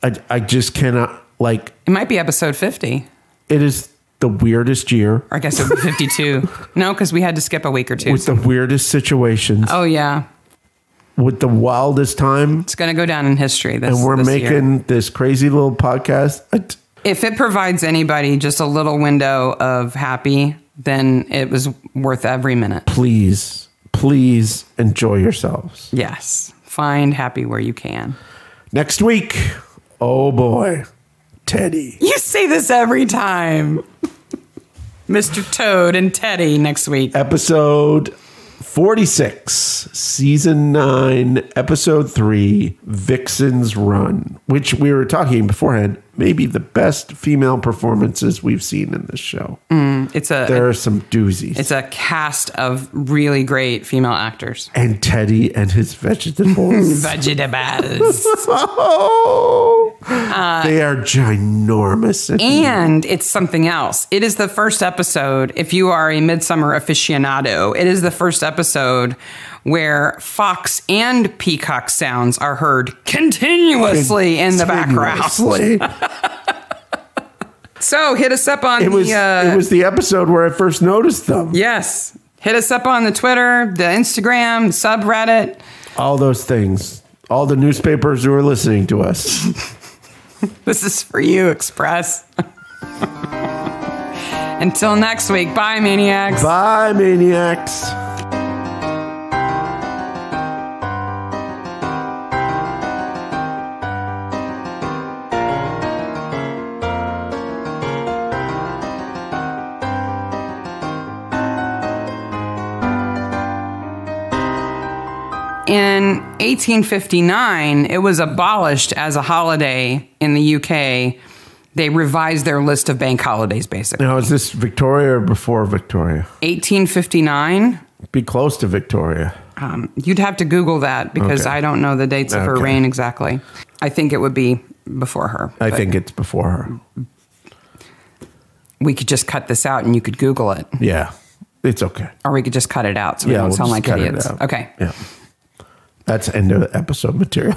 I just cannot, like... It might be episode 50. It is the weirdest year. Or I guess it would be 52. No, because we had to skip a week or two. With the weirdest situations. Oh, yeah. With the wildest time. It's going to go down in history this year. And we're making this crazy little podcast. If it provides anybody just a little window of happy, then it was worth every minute. Please enjoy yourselves. Yes. Find happy where you can. Next week, oh boy, Teddy. You say this every time. Mr. Toad and Teddy next week. Episode 46, Season 9, Episode 3, Vixen's Run, which we were talking beforehand, maybe the best female performances we've seen in this show. There are some doozies. It's a cast of really great female actors. And Teddy and his vegetables. Vegetables. They are ginormous. And it's something else. It is the first episode, if you are a Midsomer aficionado, it is the first episode where fox and peacock sounds are heard continuously in the background. So hit us up on it was the episode where I first noticed them. Yes. Hit us up on the Twitter, the Instagram, subreddit. All those things. All the newspapers who are listening to us. This is for you, Express. Until next week. Bye, Maniacs. Bye, Maniacs. In 1859, it was abolished as a holiday in the UK. They revised their list of bank holidays, basically. Now, is this Victoria or before Victoria? 1859. Be close to Victoria. You'd have to Google that because I don't know the dates of her reign exactly. I think it would be before her. I think it's before her. We could just cut this out and you could Google it. Yeah, it's okay. Or we could just cut it out so we don't sound like idiots. Okay. Yeah. That's end of episode material.